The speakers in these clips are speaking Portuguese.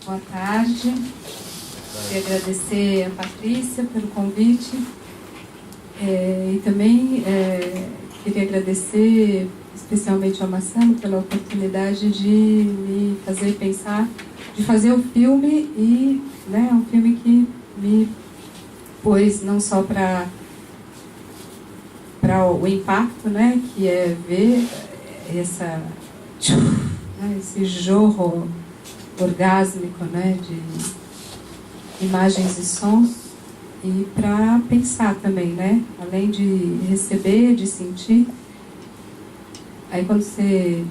Boa tarde. Queria agradecer a Patrícia pelo convite e também queria agradecer especialmente ao Marcelo pela oportunidade de me fazer pensar, de fazer o filme e um filme que me pôs não só para o impacto, que é ver esse jorro orgásmico, de imagens e sons, e para pensar também, além de receber, de sentir. Aí quando você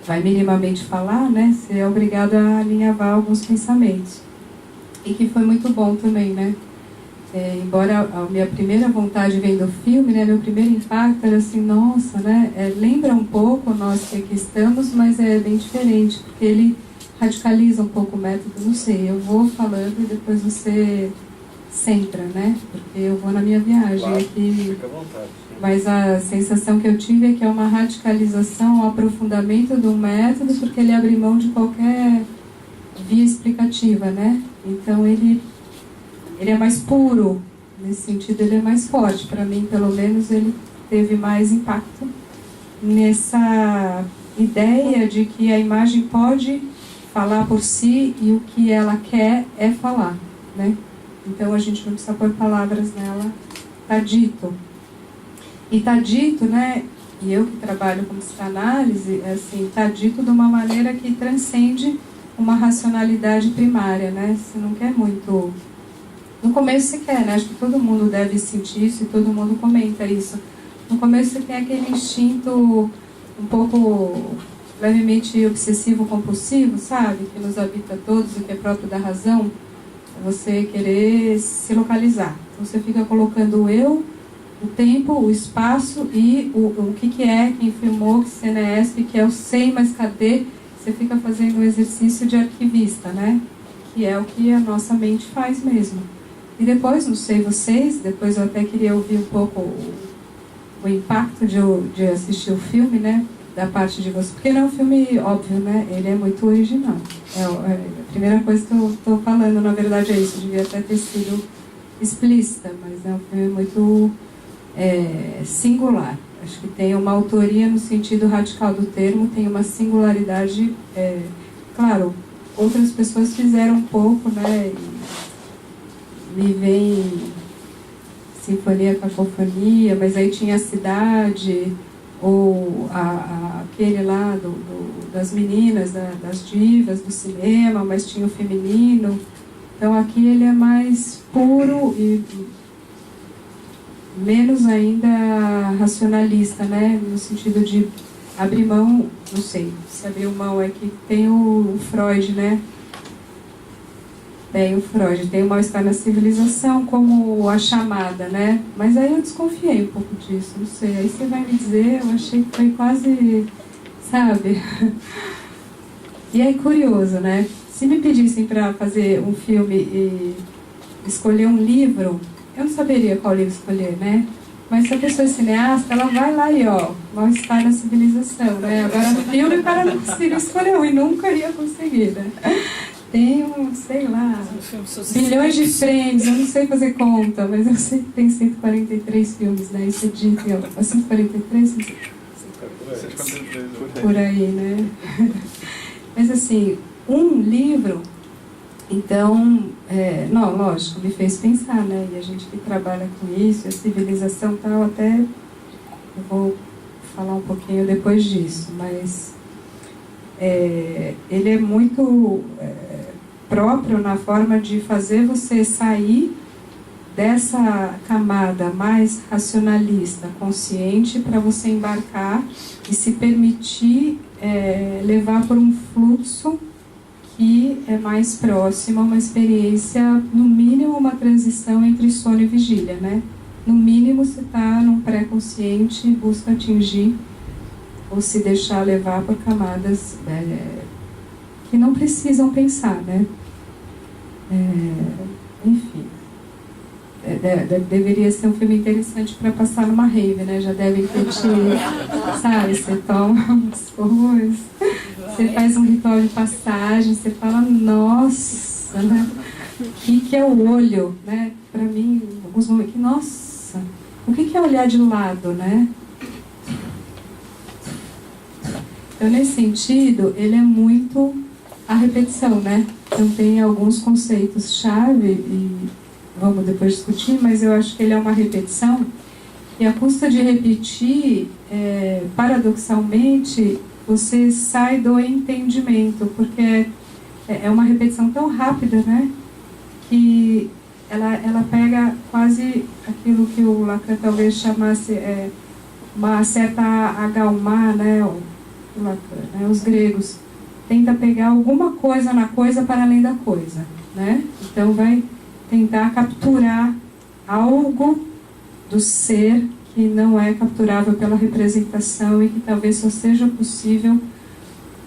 vai minimamente falar, você é obrigado a alinhavar alguns pensamentos. E que foi muito bom também, embora a minha primeira vontade vendo o filme, meu primeiro impacto era assim, nossa, lembra um pouco nós que aqui estamos, mas é bem diferente, porque ele radicaliza um pouco o método, não sei, eu vou falando e depois você centra, porque eu vou na minha viagem claro, aqui. Fica à vontade. Mas a sensação que eu tive é que é uma radicalização, um aprofundamento do método, porque ele abre mão de qualquer via explicativa, Então ele é mais puro, nesse sentido ele é mais forte. Para mim, pelo menos, ele teve mais impacto nessa ideia de que a imagem pode falar por si e o que ela quer é falar, Então a gente não precisa pôr palavras nela, está dito. E está dito, e eu que trabalho com psicanálise, está dito de uma maneira que transcende uma racionalidade primária, Você não quer muito... No começo você quer, Acho que todo mundo deve sentir isso e todo mundo comenta isso. No começo você tem aquele instinto um pouco levemente obsessivo-compulsivo, sabe? Que nos habita todos e que é próprio da razão. Você querer se localizar. Então você fica colocando o eu, o tempo, o espaço e o que é, quem filmou, que cena é essa, que é o sei, mas cadê? Você fica fazendo um exercício de arquivista, Que é o que a nossa mente faz mesmo. E depois, não sei vocês, depois eu até queria ouvir um pouco o impacto de assistir o filme, da parte de vocês. Porque não é um filme óbvio, Ele é muito original. A primeira coisa que eu estou falando, na verdade, é isso. Devia até ter sido explícita, mas é um filme muito singular. Acho que tem uma autoria no sentido radical do termo, tem uma singularidade. Claro, outras pessoas fizeram um pouco, me vem Sinfonia, Cacofonia, mas aí tinha a cidade, ou aquele lá das meninas, das divas do cinema, mas tinha o feminino. Então aqui ele é mais puro e menos ainda racionalista, no sentido de abrir mão, não sei, se abriu mão é que tem o Freud, Tem o Freud, tem o mal-estar na civilização como a chamada, Mas aí eu desconfiei um pouco disso, não sei. Aí você vai me dizer, eu achei que foi quase, sabe? E aí, curioso, Se me pedissem para fazer um filme e escolher um livro, eu não saberia qual livro escolher, Mas se a pessoa é cineasta, ela vai lá e, mal-estar na civilização, Agora, no filme, o cara não conseguiu escolher um e nunca ia conseguir, Tem sei lá, bilhões de frames, eu não sei fazer conta, mas eu sei que tem 143 filmes, Isso é dito, 143? Por aí, Mas assim, um livro, então, não, lógico, me fez pensar, E a gente que trabalha com isso, a civilização e tal, até eu vou falar um pouquinho depois disso, mas ele é muito próprio na forma de fazer você sair dessa camada mais racionalista, consciente, para você embarcar e se permitir levar por um fluxo que é mais próximo a uma experiência, no mínimo uma transição entre sono e vigília, No mínimo você está num pré-consciente e busca atingir ou se deixar levar por camadas que não precisam pensar, enfim. Deveria ser um filme interessante para passar numa rave, Já devem ter tido, sabe, você toma umas coisas, você faz um ritual de passagem, você fala, nossa, né? O que é o olho, né? Para mim, em alguns momentos, nossa, o que é olhar de lado, né? Então, nesse sentido, ele é muito a repetição, né? Então, tem alguns conceitos-chave, e vamos depois discutir, mas eu acho que ele é uma repetição, e a custa de repetir, paradoxalmente, você sai do entendimento, porque é uma repetição tão rápida, né? Que ela pega quase aquilo que o Lacan talvez chamasse uma certa agalmá, né? O Lacan, né? Os gregos tenta pegar alguma coisa na coisa para além da coisa, né? Então vai tentar capturar algo do ser que não é capturável pela representação e que talvez só seja possível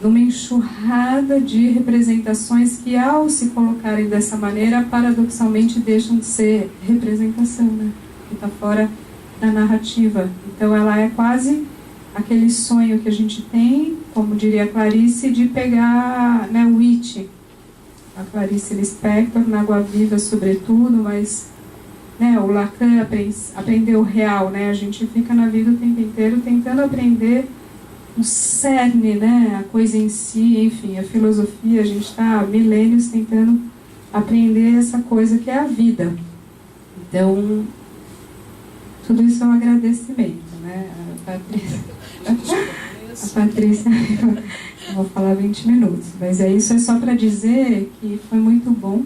numa enxurrada de representações que, ao se colocarem dessa maneira, paradoxalmente deixam de ser representação, né? Que está fora da narrativa. Então ela é quase aquele sonho que a gente tem, como diria a Clarice, de pegar, né, o It, a Clarice Lispector, na Água Viva sobretudo, mas, né, o Lacan aprendeu o real, né? A gente fica na vida o tempo inteiro tentando aprender o cerne, né, a coisa em si, enfim, a filosofia, a gente está há milênios tentando aprender essa coisa que é a vida. Então, tudo isso é um agradecimento, né? A Patrícia, eu vou falar 20 minutos, mas isso é só para dizer que foi muito bom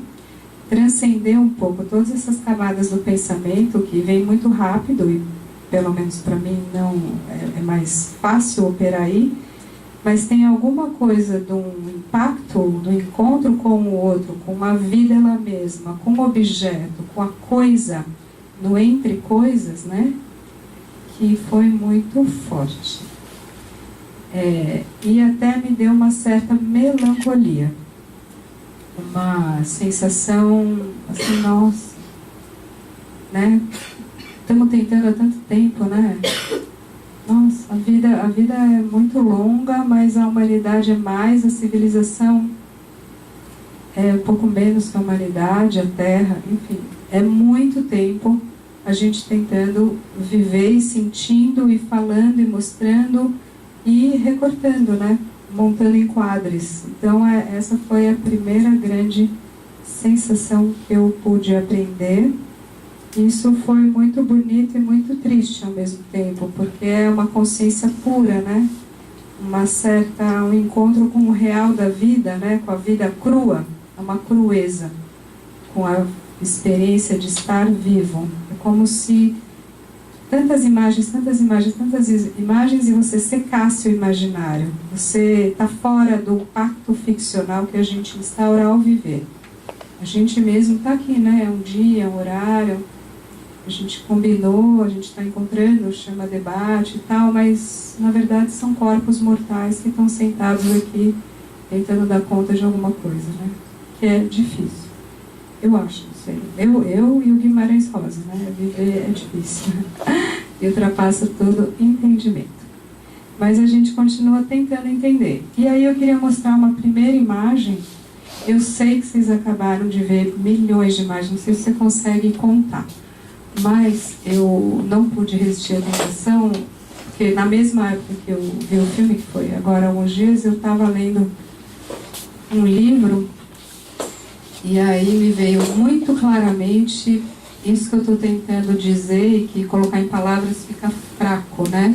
transcender um pouco todas essas camadas do pensamento, que vem muito rápido e pelo menos para mim não é mais fácil operar aí, mas tem alguma coisa de um impacto, do encontro com o outro, com a vida ela mesma, com o objeto, com a coisa, no entre coisas, né? Que foi muito forte. E até me deu uma certa melancolia, uma sensação assim, nossa, né? Estamos tentando há tanto tempo, né? Nossa, a vida é muito longa, mas a humanidade é mais, a civilização é um pouco menos que a humanidade, a Terra, enfim. É muito tempo a gente tentando viver e sentindo e falando e mostrando e recortando, né? Montando enquadres. Então, essa foi a primeira grande sensação que eu pude aprender. Isso foi muito bonito e muito triste ao mesmo tempo, porque é uma consciência pura, né? Um encontro com o real da vida, né? Com a vida crua, uma crueza, com a experiência de estar vivo. É como se tantas imagens e você secasse o imaginário. Você está fora do pacto ficcional que a gente instaura ao viver. A gente mesmo está aqui, né? É um dia, um horário, a gente combinou, a gente está encontrando, chama debate e tal, mas na verdade são corpos mortais que estão sentados aqui tentando dar conta de alguma coisa, né? Que é difícil. Eu acho, não sei. Eu e o Guimarães Rosa, né? Viver é difícil. E ultrapassa todo entendimento. Mas a gente continua tentando entender. E aí eu queria mostrar uma primeira imagem. Eu sei que vocês acabaram de ver milhões de imagens, não sei se você consegue contar. Mas eu não pude resistir à tentação, porque na mesma época que eu vi o filme, que foi agora há alguns dias, eu estava lendo um livro e aí me veio muito claramente isso que eu estou tentando dizer e que colocar em palavras fica fraco, né?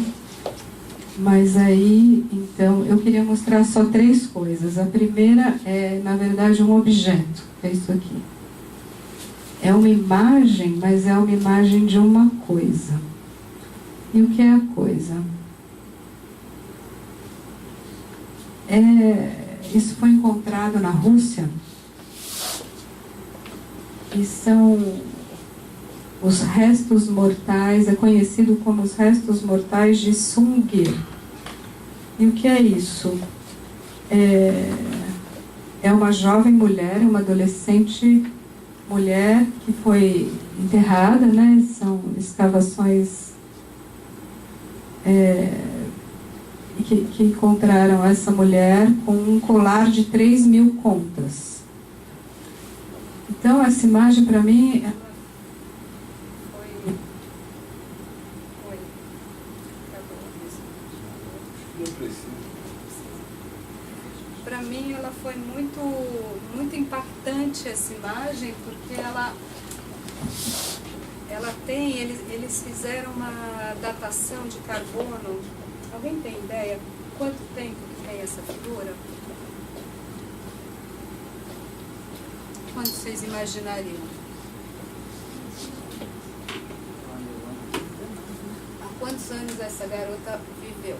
Mas aí, então, eu queria mostrar só 3 coisas. A primeira é, na verdade, um objeto, é isso aqui. É uma imagem, mas é uma imagem de uma coisa. E o que é a coisa? Isso foi encontrado na Rússia e são os restos mortais, é conhecido como os restos mortais de Sungir. E o que é isso? É uma jovem mulher, uma adolescente mulher que foi enterrada, né? São escavações que encontraram essa mulher com um colar de 3.000 contas. Então, essa imagem, para mim, para mim ela foi muito impactante, essa imagem, porque ela tem, eles fizeram uma datação de carbono. Alguém tem ideia quanto tempo que tem essa figura? Quanto vocês imaginariam? Há quantos anos essa garota viveu?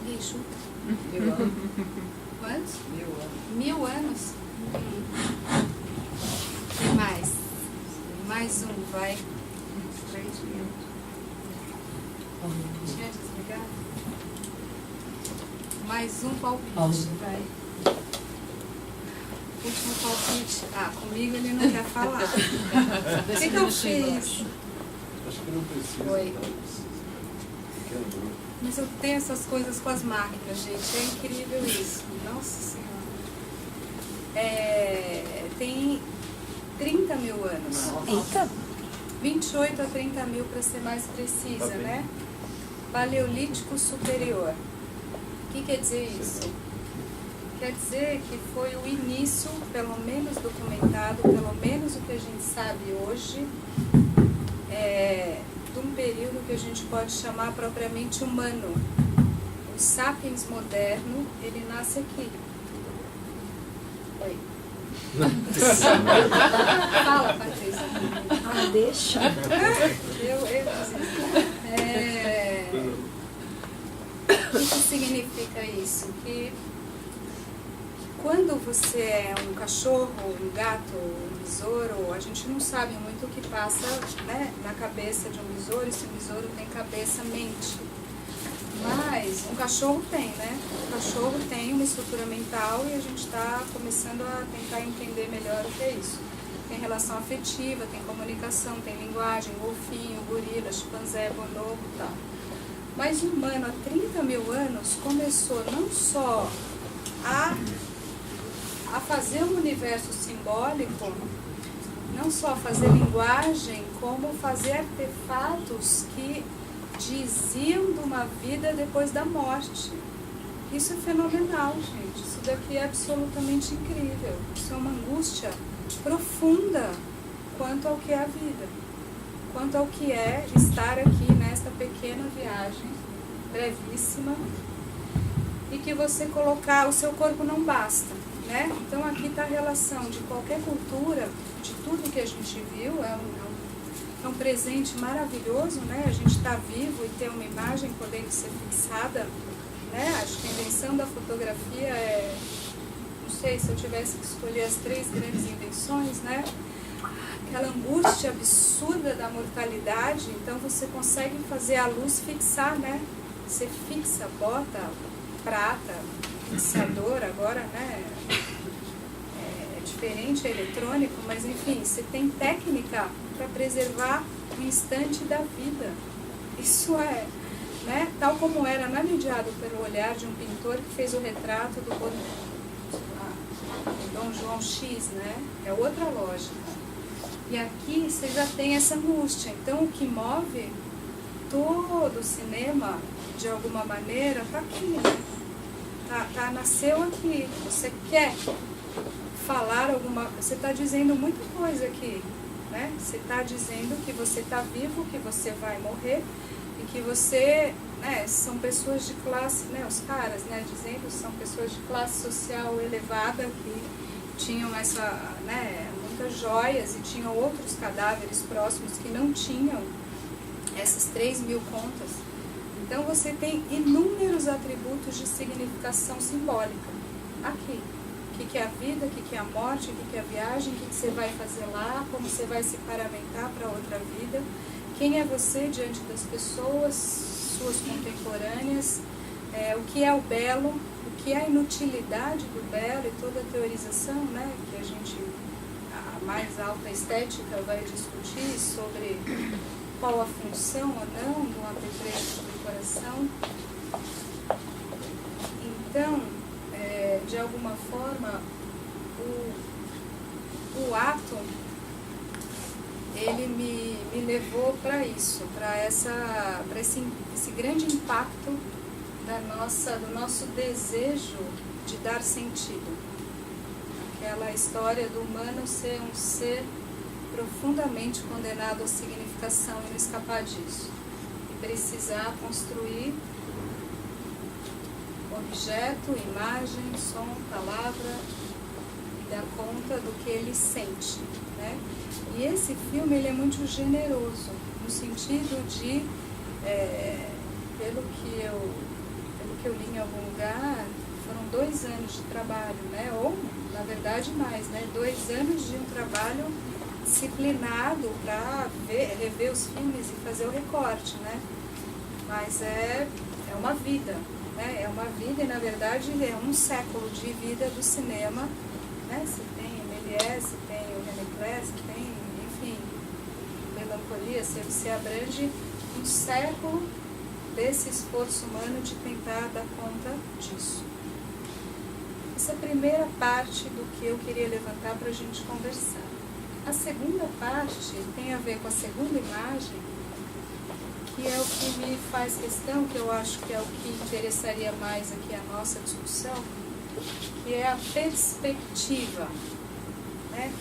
Ninguém chuta? 1000 anos. Quantos? 1000 anos. 1000 anos? E mais? Mais um, vai. 3.000. Tinha desligado? Mais um palpite, vai. Último palpite. Ah, comigo ele não quer falar. O que eu fiz? Acho que não precisa. Foi. Não precisa. Pequeno grupo. Mas eu tenho essas coisas com as máquinas, gente. É incrível isso. Nossa Senhora. Tem 30.000 anos. Eita! 28 a 30.000 para ser mais precisa, né? Paleolítico superior. O que quer dizer isso? Quer dizer que foi o início, pelo menos documentado, pelo menos o que a gente sabe hoje, de um período que a gente pode chamar propriamente humano. O sapiens moderno, ele nasce aqui. Oi. Fala, Patrícia. Ah, deixa. Eu o que significa isso? Que quando você é um cachorro, um gato, um besouro, a gente não sabe muito o que passa, né, na cabeça de um besouro, e se o besouro tem cabeça, mente. Mas um cachorro tem, né? O cachorro tem uma estrutura mental e a gente está começando a tentar entender melhor o que é isso. Tem relação afetiva, tem comunicação, tem linguagem, golfinho, gorila, chimpanzé, bonobo e tal. Mas o humano, há 30.000 anos, começou não só a fazer um universo simbólico, não só a fazer linguagem, como fazer artefatos que diziam de uma vida depois da morte. Isso é fenomenal, gente. Isso daqui é absolutamente incrível. Isso é uma angústia profunda quanto ao que é a vida, quanto ao que é estar aqui nesta pequena viagem, brevíssima, e que você colocar, o seu corpo não basta, né? Então aqui está a relação de qualquer cultura, de tudo que a gente viu, é um presente maravilhoso, né? A gente está vivo e ter uma imagem podendo ser fixada, né? Acho que a invenção da fotografia é, não sei, se eu tivesse que escolher as 3 grandes invenções, né? Aquela angústia absurda da mortalidade, então você consegue fazer a luz fixar, né? Você fixa, bota prata, fixador, agora, né? É diferente, é eletrônico, mas enfim, você tem técnica para preservar o instante da vida. Isso é, né? Tal como era mediado pelo olhar de um pintor que fez o retrato do Dom João X, né? É outra lógica. E aqui você já tem essa angústia. Então, o que move todo o cinema, de alguma maneira, está aqui, né? Nasceu aqui. Você quer falar alguma... Você está dizendo muita coisa aqui, né? Você está dizendo que você está vivo, que você vai morrer e que você... né, são pessoas de classe... né, os caras, né, dizendo que são pessoas de classe social elevada que tinham essa... né, muitas joias e tinham outros cadáveres próximos que não tinham essas 3.000 contas. Então você tem inúmeros atributos de significação simbólica aqui. O que é a vida, o que é a morte, o que é a viagem, o que você vai fazer lá, como você vai se paramentar para outra vida, quem é você diante das pessoas, suas contemporâneas, o que é o belo, o que é a inutilidade do belo e toda a teorização, né, que a mais alta estética vai discutir sobre qual a função ou não do apetrecho do coração. Então, de alguma forma, o ato, ele me levou para isso, para esse grande impacto do nosso desejo de dar sentido. Aquela história do humano ser um ser profundamente condenado à significação e não escapar disso. E precisar construir objeto, imagem, som, palavra e dar conta do que ele sente, né? E esse filme, ele é muito generoso, no sentido de, pelo que eu li em algum lugar, foram 2 anos de trabalho, né? Ou, na verdade, mais, né? 2 anos de um trabalho disciplinado para rever os filmes e fazer o recorte, né? Mas é uma vida, né? É uma vida e, na verdade, é um século de vida do cinema, né? Se tem Méliès, se tem o René Clair, se tem, enfim, Melancolia, se abrange um século desse esforço humano de tentar dar conta disso. Essa é a primeira parte do que eu queria levantar para a gente conversar. A segunda parte tem a ver com a segunda imagem, que é o que me faz questão, que eu acho que é o que interessaria mais aqui a nossa discussão, que é a perspectiva, né?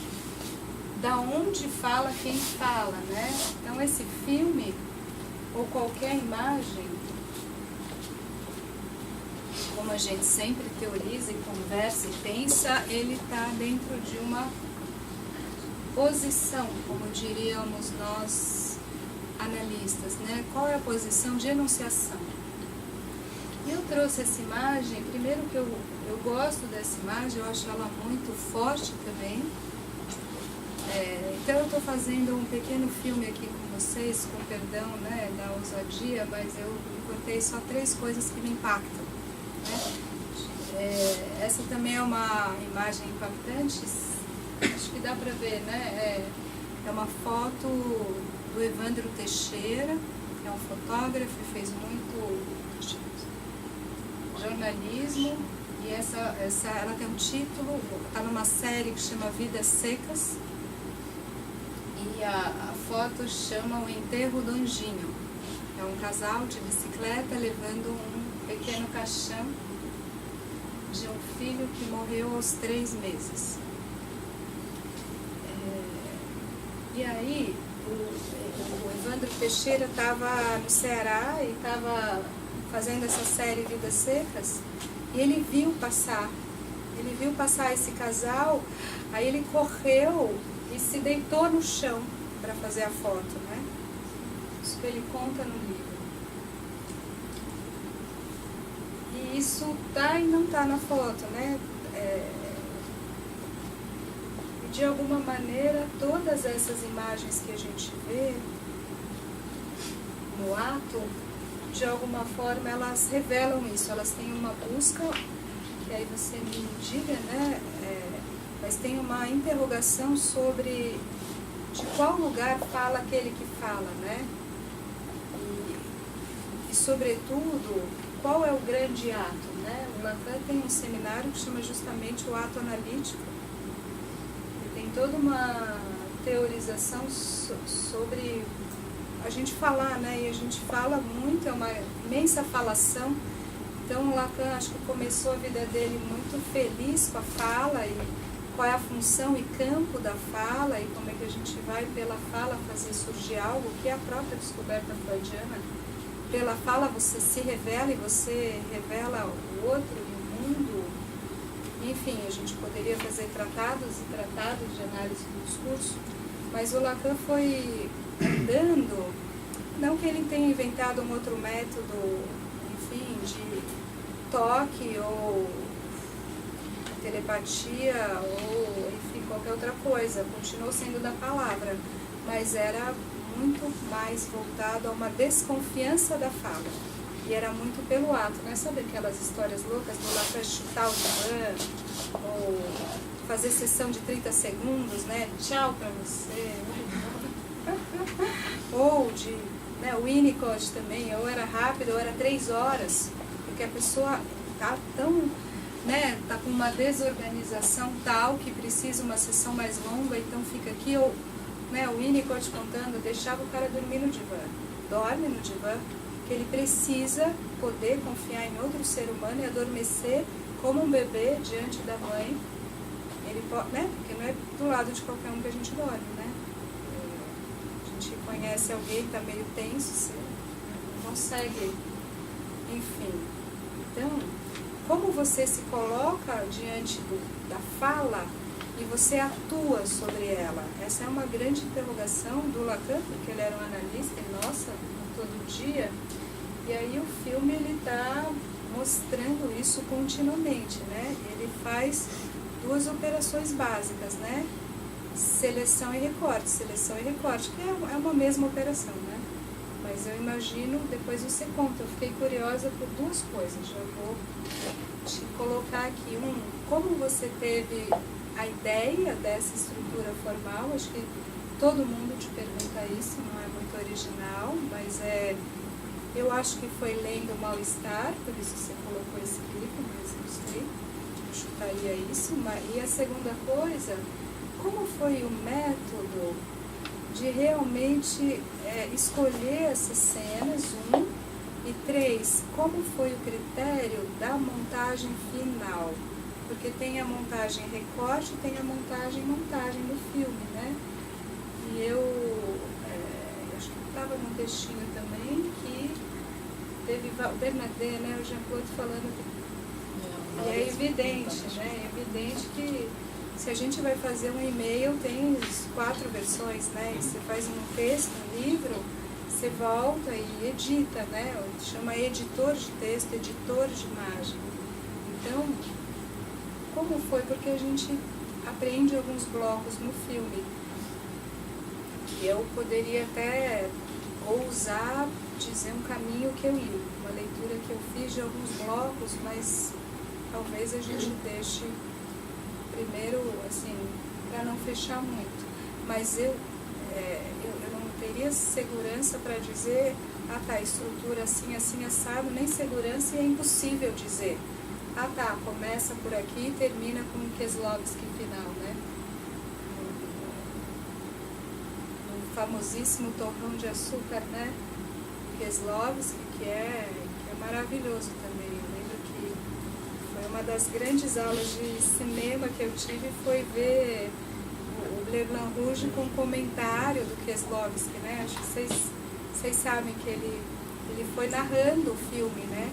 Da onde fala quem fala, né? Então esse filme, ou qualquer imagem, como a gente sempre teoriza e conversa e pensa, ele está dentro de uma posição, como diríamos nós analistas, né? Qual é a posição de enunciação? E eu trouxe essa imagem, primeiro que eu gosto dessa imagem, eu acho ela muito forte também. Então eu estou fazendo um pequeno filme aqui com vocês, com perdão, né, da ousadia, mas eu cortei só 3 coisas que me impactam, né? Essa também é uma imagem impactante, acho que dá para ver, né? É uma foto do Evandro Teixeira, que é um fotógrafo e fez muito jornalismo, e ela tem um título, está numa série que chama Vidas Secas, e a foto chama O Enterro do Anjinho. É um casal de bicicleta levando um pequeno caixão de um filho que morreu aos 3 meses. E aí, o Evandro Teixeira estava no Ceará e estava fazendo essa série Vidas Secas, e ele viu passar esse casal, aí ele correu e se deitou no chão para fazer a foto, né? Isso que ele conta no livro. E isso tá e não tá na foto, né? De alguma maneira, todas essas imagens que a gente vê no ato, de alguma forma, elas revelam isso, elas têm uma busca, que aí você me diga, né? Mas tem uma interrogação sobre de qual lugar fala aquele que fala, né? E sobretudo, qual é o grande ato, né? O Lacan tem um seminário que chama justamente o ato analítico, e tem toda uma teorização sobre a gente falar, né? E a gente fala muito, é uma imensa falação. Então o Lacan, acho que começou a vida dele muito feliz com a fala, e qual é a função e campo da fala, e como é que a gente vai pela fala fazer surgir algo, que é a própria descoberta freudiana. Pela fala você se revela, e você revela o outro e o mundo. Enfim, a gente poderia fazer tratados e tratados de análise do discurso, mas o Lacan foi andando, não que ele tenha inventado um outro método, enfim, de toque ou telepatia ou, enfim, qualquer outra coisa, continuou sendo da palavra, mas era muito mais voltado a uma desconfiança da fala, e era muito pelo ato, não é? Sabe aquelas histórias loucas do Lacan chutar o divã, ou fazer sessão de 30 segundos, né? Tchau pra você. Ou de, né, o Winnicott também, ou era rápido, ou era 3 horas, porque a pessoa tá tão, né, tá com uma desorganização tal que precisa uma sessão mais longa, então fica aqui, ou, né, o Winnicott contando, deixava o cara dormir no divã, dorme no divã, que ele precisa poder confiar em outro ser humano e adormecer como um bebê diante da mãe. Ele pode, né, porque não é do lado de qualquer um que a gente dorme, né? A gente conhece alguém que está meio tenso, você não consegue, enfim. Então, como você se coloca diante da fala e você atua sobre ela? Essa é uma grande interrogação do Lacan, porque ele era um analista, e nossa, todo dia. E aí o filme ele está mostrando isso continuamente, né? Ele faz 2 operações básicas, né? Seleção e recorte, que é uma mesma operação, né? Mas eu imagino, depois você conta, eu fiquei curiosa por 2 coisas, já vou te colocar aqui. Como você teve a ideia dessa estrutura formal, acho que todo mundo te pergunta isso, não é muito original, mas eu acho que foi lendo o Mal-Estar, por isso você colocou esse livro, mas não sei, eu chutaria isso. E a segunda coisa, como foi o método de realmente escolher essas cenas, 1, e 3, como foi o critério da montagem final? Porque tem a montagem recorte, tem a montagem no filme, né? E eu acho que estava num textinho também que teve o Bernadette, né, o Jean-Claude falando que é evidente, né? É evidente que se a gente vai fazer um e-mail, tem 4 versões, né? E você faz um texto, um livro, você volta e edita, né? Chama editor de texto, editor de imagem. Então, como foi? Porque a gente aprende alguns blocos no filme. E eu poderia até ousar dizer um caminho que eu li, uma leitura que eu fiz de alguns blocos, mas talvez a gente deixe primeiro, assim, para não fechar muito. Mas eu não teria segurança para dizer, estrutura assim, assim, assado, nem segurança, e é impossível dizer. Começa por aqui e termina com o Kieslowski final, né? O famosíssimo Torrão de Açúcar, né? Kieslowski, que é maravilhoso também. Eu lembro que foi uma das grandes aulas de cinema que eu tive, foi ver o Bleu Blanc Rouge com um comentário do Kieslowski, né? Acho que vocês sabem que ele foi narrando o filme, né?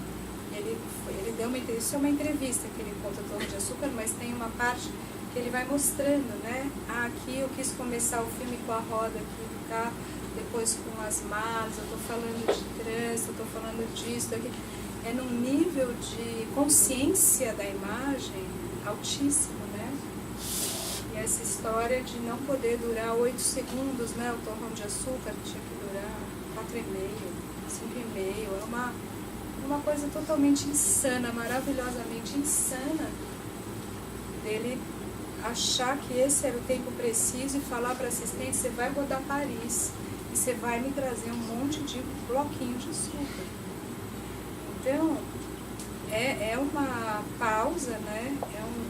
Ele deu isso é uma entrevista que ele conta Torrão de Açúcar, mas tem uma parte que ele vai mostrando, né? Aqui eu quis começar o filme com a roda aqui do carro, depois com as malas, eu estou falando de trânsito, eu estou falando disso, daqui. É num nível de consciência da imagem altíssimo, né? E essa história de não poder durar 8 segundos, né? O Torrão de Açúcar tinha que durar 4,5, 5,5, é uma coisa totalmente insana, maravilhosamente insana, dele achar que esse era o tempo preciso e falar para assistente, você vai rodar Paris e você vai me trazer um monte de bloquinho de açúcar. Então, é uma pausa, né?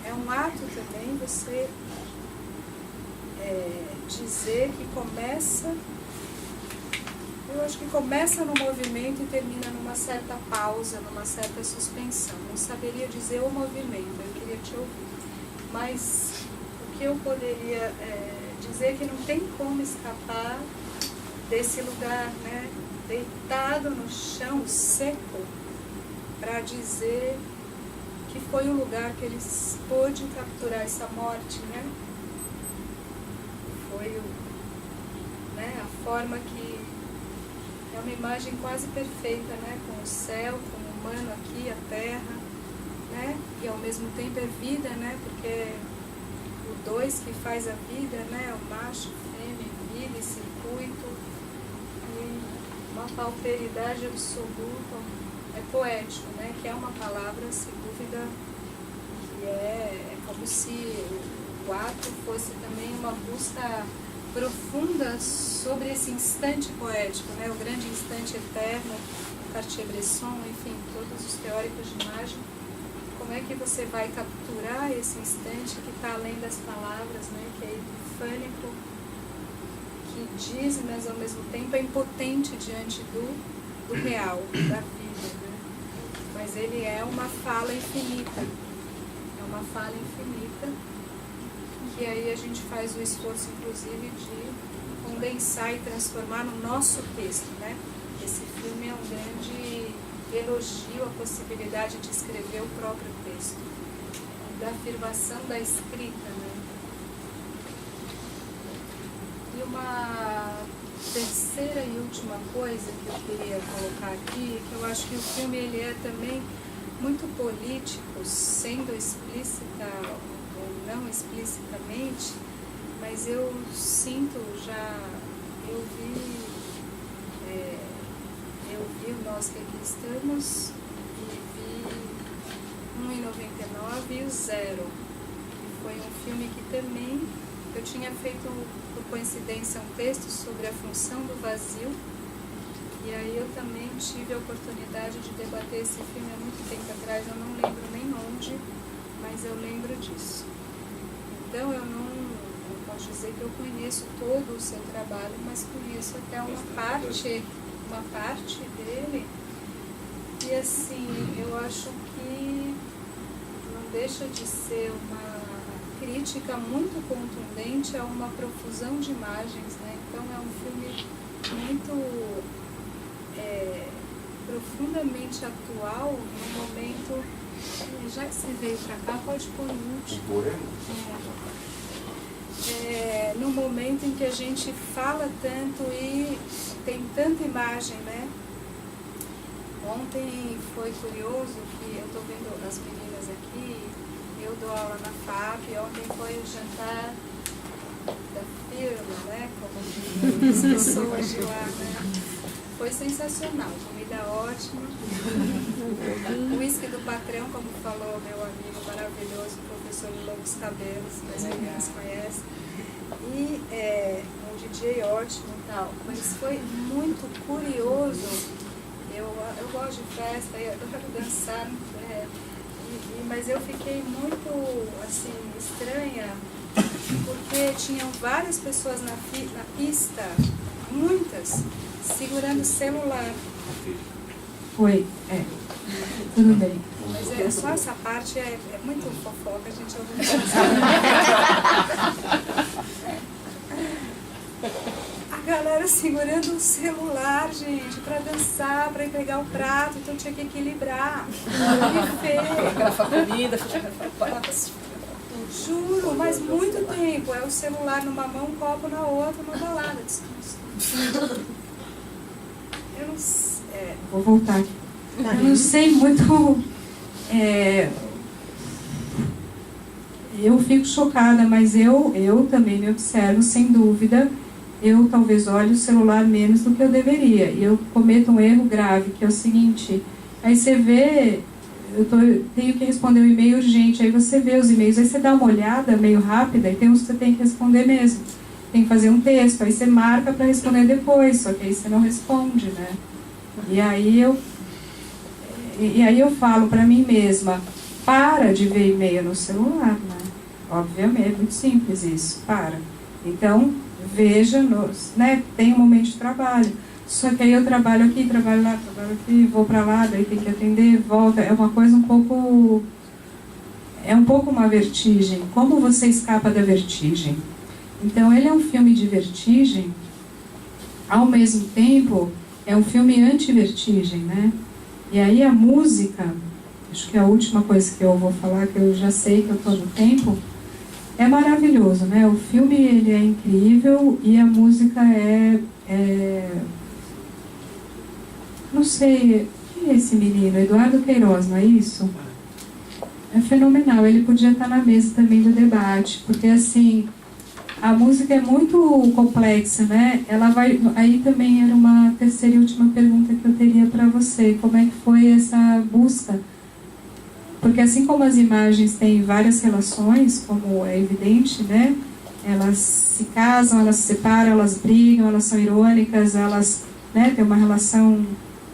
É um ato também você dizer que começa, eu acho que começa no movimento e termina numa certa pausa, numa certa suspensão. Não saberia dizer o movimento, eu queria te ouvir. Mas o que eu poderia dizer é que não tem como escapar desse lugar, né? Deitado no chão seco, para dizer que foi o lugar que eles pôde capturar essa morte, né? Foi né, a forma que é uma imagem quase perfeita, né? Com o céu, com o humano aqui, a terra, né? E ao mesmo tempo é vida, né? Porque o 2 que faz a vida, né? O macho, fêmea, vida e circuito, e uma pauperidade absoluta. É poético, né? Que é uma palavra, sem dúvida, que é como se o ato fosse também uma busca aprofunda sobre esse instante poético, né? O grande instante eterno, Cartier-Bresson, enfim, todos os teóricos de imagem. Como é que você vai capturar esse instante que está além das palavras, né? Que é epifânico, que diz, mas ao mesmo tempo é impotente diante do real, da vida, né? Mas ele é uma fala infinita, que aí a gente faz o esforço, inclusive, de condensar e transformar no nosso texto, né? Esse filme é um grande elogio à possibilidade de escrever o próprio texto, da afirmação da escrita, né? E uma terceira e última coisa que eu queria colocar aqui, que eu acho que o filme ele é também muito político, sendo explícita ou não explicitamente, mas eu sinto já, eu vi o Nós que Aqui Estamos e vi 1,99 e o Zero, que foi um filme que também eu tinha feito por coincidência um texto sobre a função do vazio, e aí eu também tive a oportunidade de debater esse filme há muito tempo atrás, eu não lembro nem onde, mas eu lembro disso. Então eu não posso dizer que eu conheço todo o seu trabalho, mas conheço até uma parte dele, e assim, eu acho que não deixa de ser uma crítica muito contundente a uma profusão de imagens, né? Então é um filme muito profundamente atual, no momento, já que você veio para cá, pode pôr no último. No momento em que a gente fala tanto e tem tanta imagem, né? Ontem foi curioso que eu estou vendo as meninas aqui, eu dou aula na FAP, ontem foi o jantar da firma, né? Como as pessoas de lá, né? Foi sensacional, comida ótima. O uísque do patrão, como falou meu amigo maravilhoso, o professor Lobos Cabelos, que as meninas conhecem. E um DJ ótimo e tal. Mas foi muito curioso. Eu gosto de festa, eu adoro dançar, mas eu fiquei muito assim, estranha, porque tinham várias pessoas na pista, muitas, segurando celular. Oi, tudo bem. Mas só essa parte é muito fofoca, a gente ouve a galera segurando o celular, gente, pra dançar, pra pegar o prato, então tinha que equilibrar. Fotografar comida, fotografar pratos. Juro, mas muito tempo. É o celular numa mão, um copo na outra, uma balada. Eu não sei. Vou voltar aqui. Eu não sei muito. Eu fico chocada, mas eu também me observo, sem dúvida. Eu talvez olhe o celular menos do que eu deveria. E eu cometo um erro grave, que é o seguinte: aí você vê, tenho que responder um e-mail urgente, aí você vê os e-mails, aí você dá uma olhada meio rápida, e tem uns que você tem que responder mesmo. Tem que fazer um texto, aí você marca para responder depois, só que aí você não responde, né? E aí eu falo para mim mesma, para de ver e-mail no celular, né? Obviamente, é muito simples isso, para. Então, veja, né? Tem um momento de trabalho. Só que aí eu trabalho aqui, trabalho lá, trabalho aqui, vou para lá, daí tem que atender, volta. É uma coisa um pouco uma vertigem. Como você escapa da vertigem? Então, ele é um filme de vertigem, ao mesmo tempo, é um filme anti-vertigem, né? E aí a música, acho que é a última coisa que eu vou falar, que eu já sei que eu estou no tempo, é maravilhoso, né? O filme, ele é incrível e a música não sei, quem é esse menino? Eduardo Queiroz, não é isso? É fenomenal, ele podia estar na mesa também do debate, porque assim, a música é muito complexa, né? Ela vai, aí também era uma terceira e última pergunta que eu teria para você, como é que foi essa busca? Porque assim como as imagens têm várias relações, como é evidente, né? elas se casam, elas se separam, elas brigam, elas são irônicas, elas, né, têm uma relação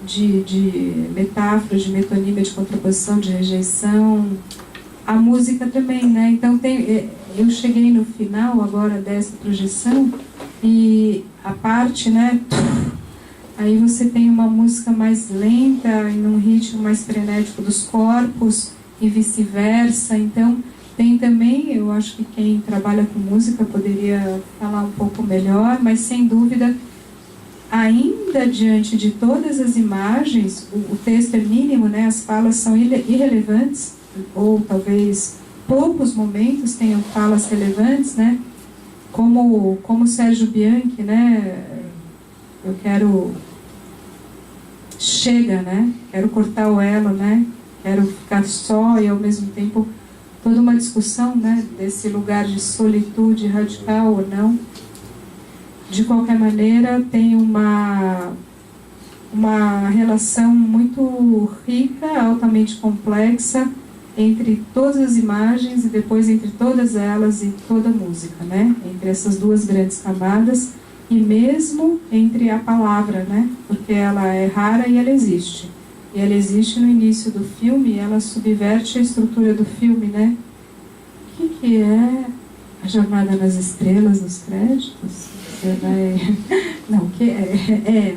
de metáfora, de metonímia, de contraposição, de rejeição. A música também, né? Então eu cheguei no final agora dessa projeção e a parte, né? Aí você tem uma música mais lenta e num ritmo mais frenético dos corpos e vice-versa. Então tem também, eu acho que quem trabalha com música poderia falar um pouco melhor, mas sem dúvida, ainda diante de todas as imagens, o texto é mínimo, né? As falas são irrelevantes, ou talvez poucos momentos tenham falas relevantes, né? Como Sérgio Bianchi, né? Eu quero... Chega, né? Quero cortar o elo, né? Quero ficar só e ao mesmo tempo toda uma discussão, né? Desse lugar de solitude radical ou não. De qualquer maneira, tem uma relação muito rica, altamente complexa, entre todas as imagens e depois entre todas elas e toda a música, né? Entre essas duas grandes camadas e mesmo entre a palavra, né? Porque ela é rara e ela existe. E ela existe no início do filme e ela subverte a estrutura do filme, né? O que é a Jornada nas Estrelas, nos créditos? Você vai... Não, que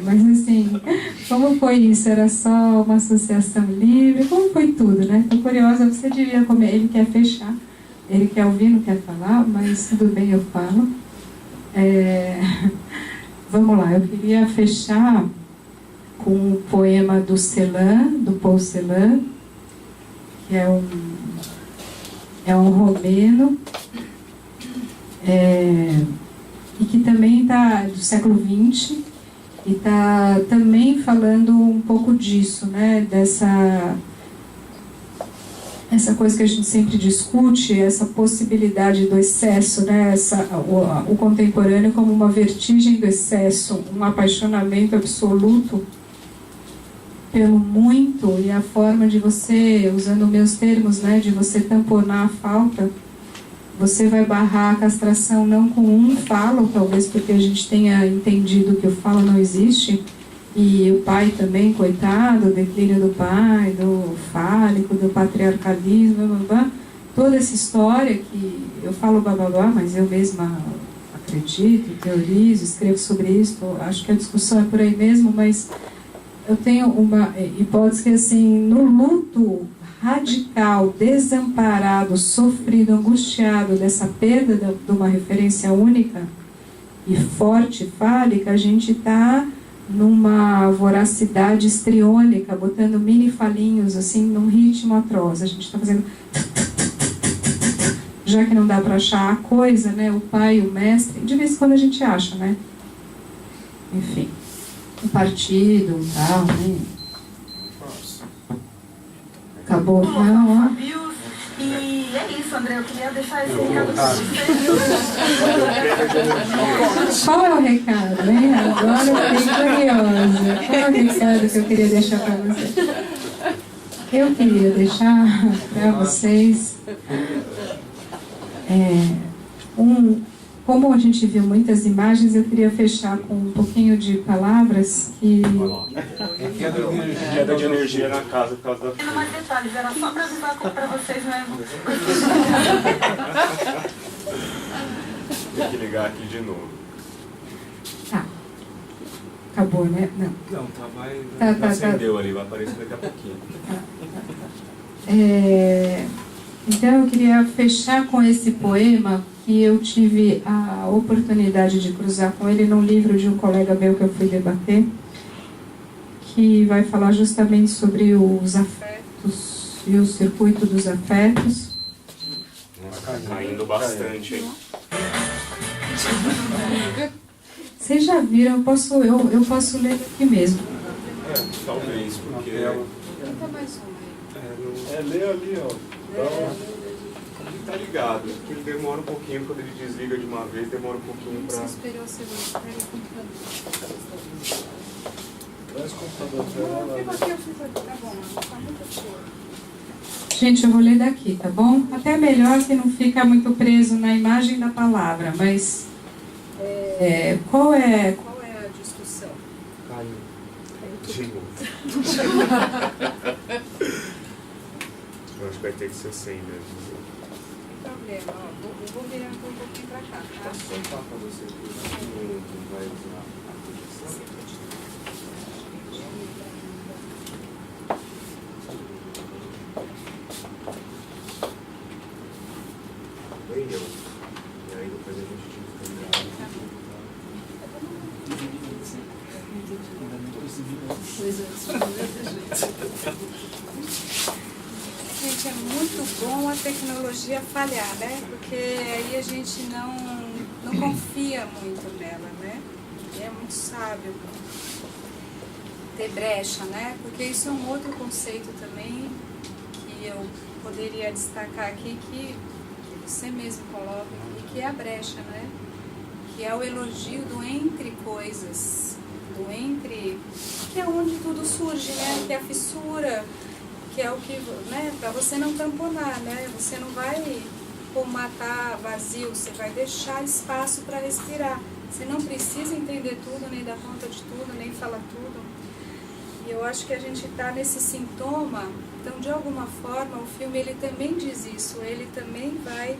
mas assim, como foi isso? Era só uma associação livre? Como foi tudo, né? Tô curiosa, você devia comer. Ele quer fechar, ele quer ouvir, não quer falar, mas tudo bem, eu falo. Vamos lá, eu queria fechar com o poema do Celan, do Paul Celan, que é um romeno, e que também está do século XX, e está também falando um pouco disso, né? Essa coisa que a gente sempre discute, essa possibilidade do excesso, né? O contemporâneo como uma vertigem do excesso, um apaixonamento absoluto pelo muito, e a forma de você, usando meus termos, né, de você tamponar a falta. Você vai barrar a castração não com um falo, talvez porque a gente tenha entendido que o falo não existe, e o pai também, coitado, o declínio do pai, do fálico, do patriarcalismo, blá, blá, blá. Toda essa história que eu falo bababá, mas eu mesma acredito, teorizo, escrevo sobre isso, acho que a discussão é por aí mesmo, mas eu tenho uma hipótese que, assim, no luto radical, desamparado, sofrido, angustiado dessa perda de uma referência única e forte, fálica, a gente está numa voracidade histriônica, botando mini falinhos, assim, num ritmo atroz. A gente está fazendo... Já que não dá para achar a coisa, né? O pai, o mestre, de vez em quando a gente acha, né? Enfim, o partido e tal, né? Acabou? Não, ó. E é isso, André. Eu queria deixar esse recado para você. Qual é o recado, hein? Agora eu fiquei curiosa. Qual é o recado que eu queria deixar para vocês? Eu queria deixar para vocês como a gente viu muitas imagens, eu queria fechar com um pouquinho de palavras que... Queda de energia na casa por causa da... Não mais detalhes, era só para avisar para vocês mesmo. Tem que ligar aqui de novo. Tá. Acabou, né? Não. Não, tá, acendeu ali, vai aparecer daqui a pouquinho. Então eu queria fechar com esse poema que eu tive a oportunidade de cruzar com ele num livro de um colega meu que eu fui debater, que vai falar justamente sobre os afetos e o circuito dos afetos. Caindo bastante, hein? Vocês já viram, eu posso ler aqui mesmo. Talvez, porque... Tenta mais uma aí. lê ali, ó. Tá ligado, que ele demora um pouquinho, quando ele desliga de uma vez, demora um pouquinho pra... Você esperou o segundo, pega o computador. Traz o computador pra Não, ela. eu fiz aqui, tá bom, tá muito escuro. Gente, eu vou ler daqui, tá bom? Até melhor que não fica muito preso na imagem da palavra, mas qual é a discussão? Caiu. De novo. Eu acho que vai ter que ser 100 mesmo. Não tem problema, ó, eu vou virar um pouquinho pra cá, tá? Posso soltar pra você que não vai usar a projeção? Bem, eu. E aí depois a gente tinha que cambiar. Gente, é muito bom a tecnologia falhar, né? Porque aí a gente não confia muito nela, né? E é muito sábio ter brecha, né? Porque isso é um outro conceito também que eu poderia destacar aqui, que você mesmo coloca aqui, que é a brecha, né? Que é o elogio do entre coisas, do entre, que é onde tudo surge, né? Que é a fissura, que é o que, né? Para você não tamponar, né? Você não vai matar vazio, você vai deixar espaço para respirar. Você não precisa entender tudo, nem dar conta de tudo, nem falar tudo. E eu acho que a gente está nesse sintoma. Então, de alguma forma, o filme ele também diz isso. Ele também vai,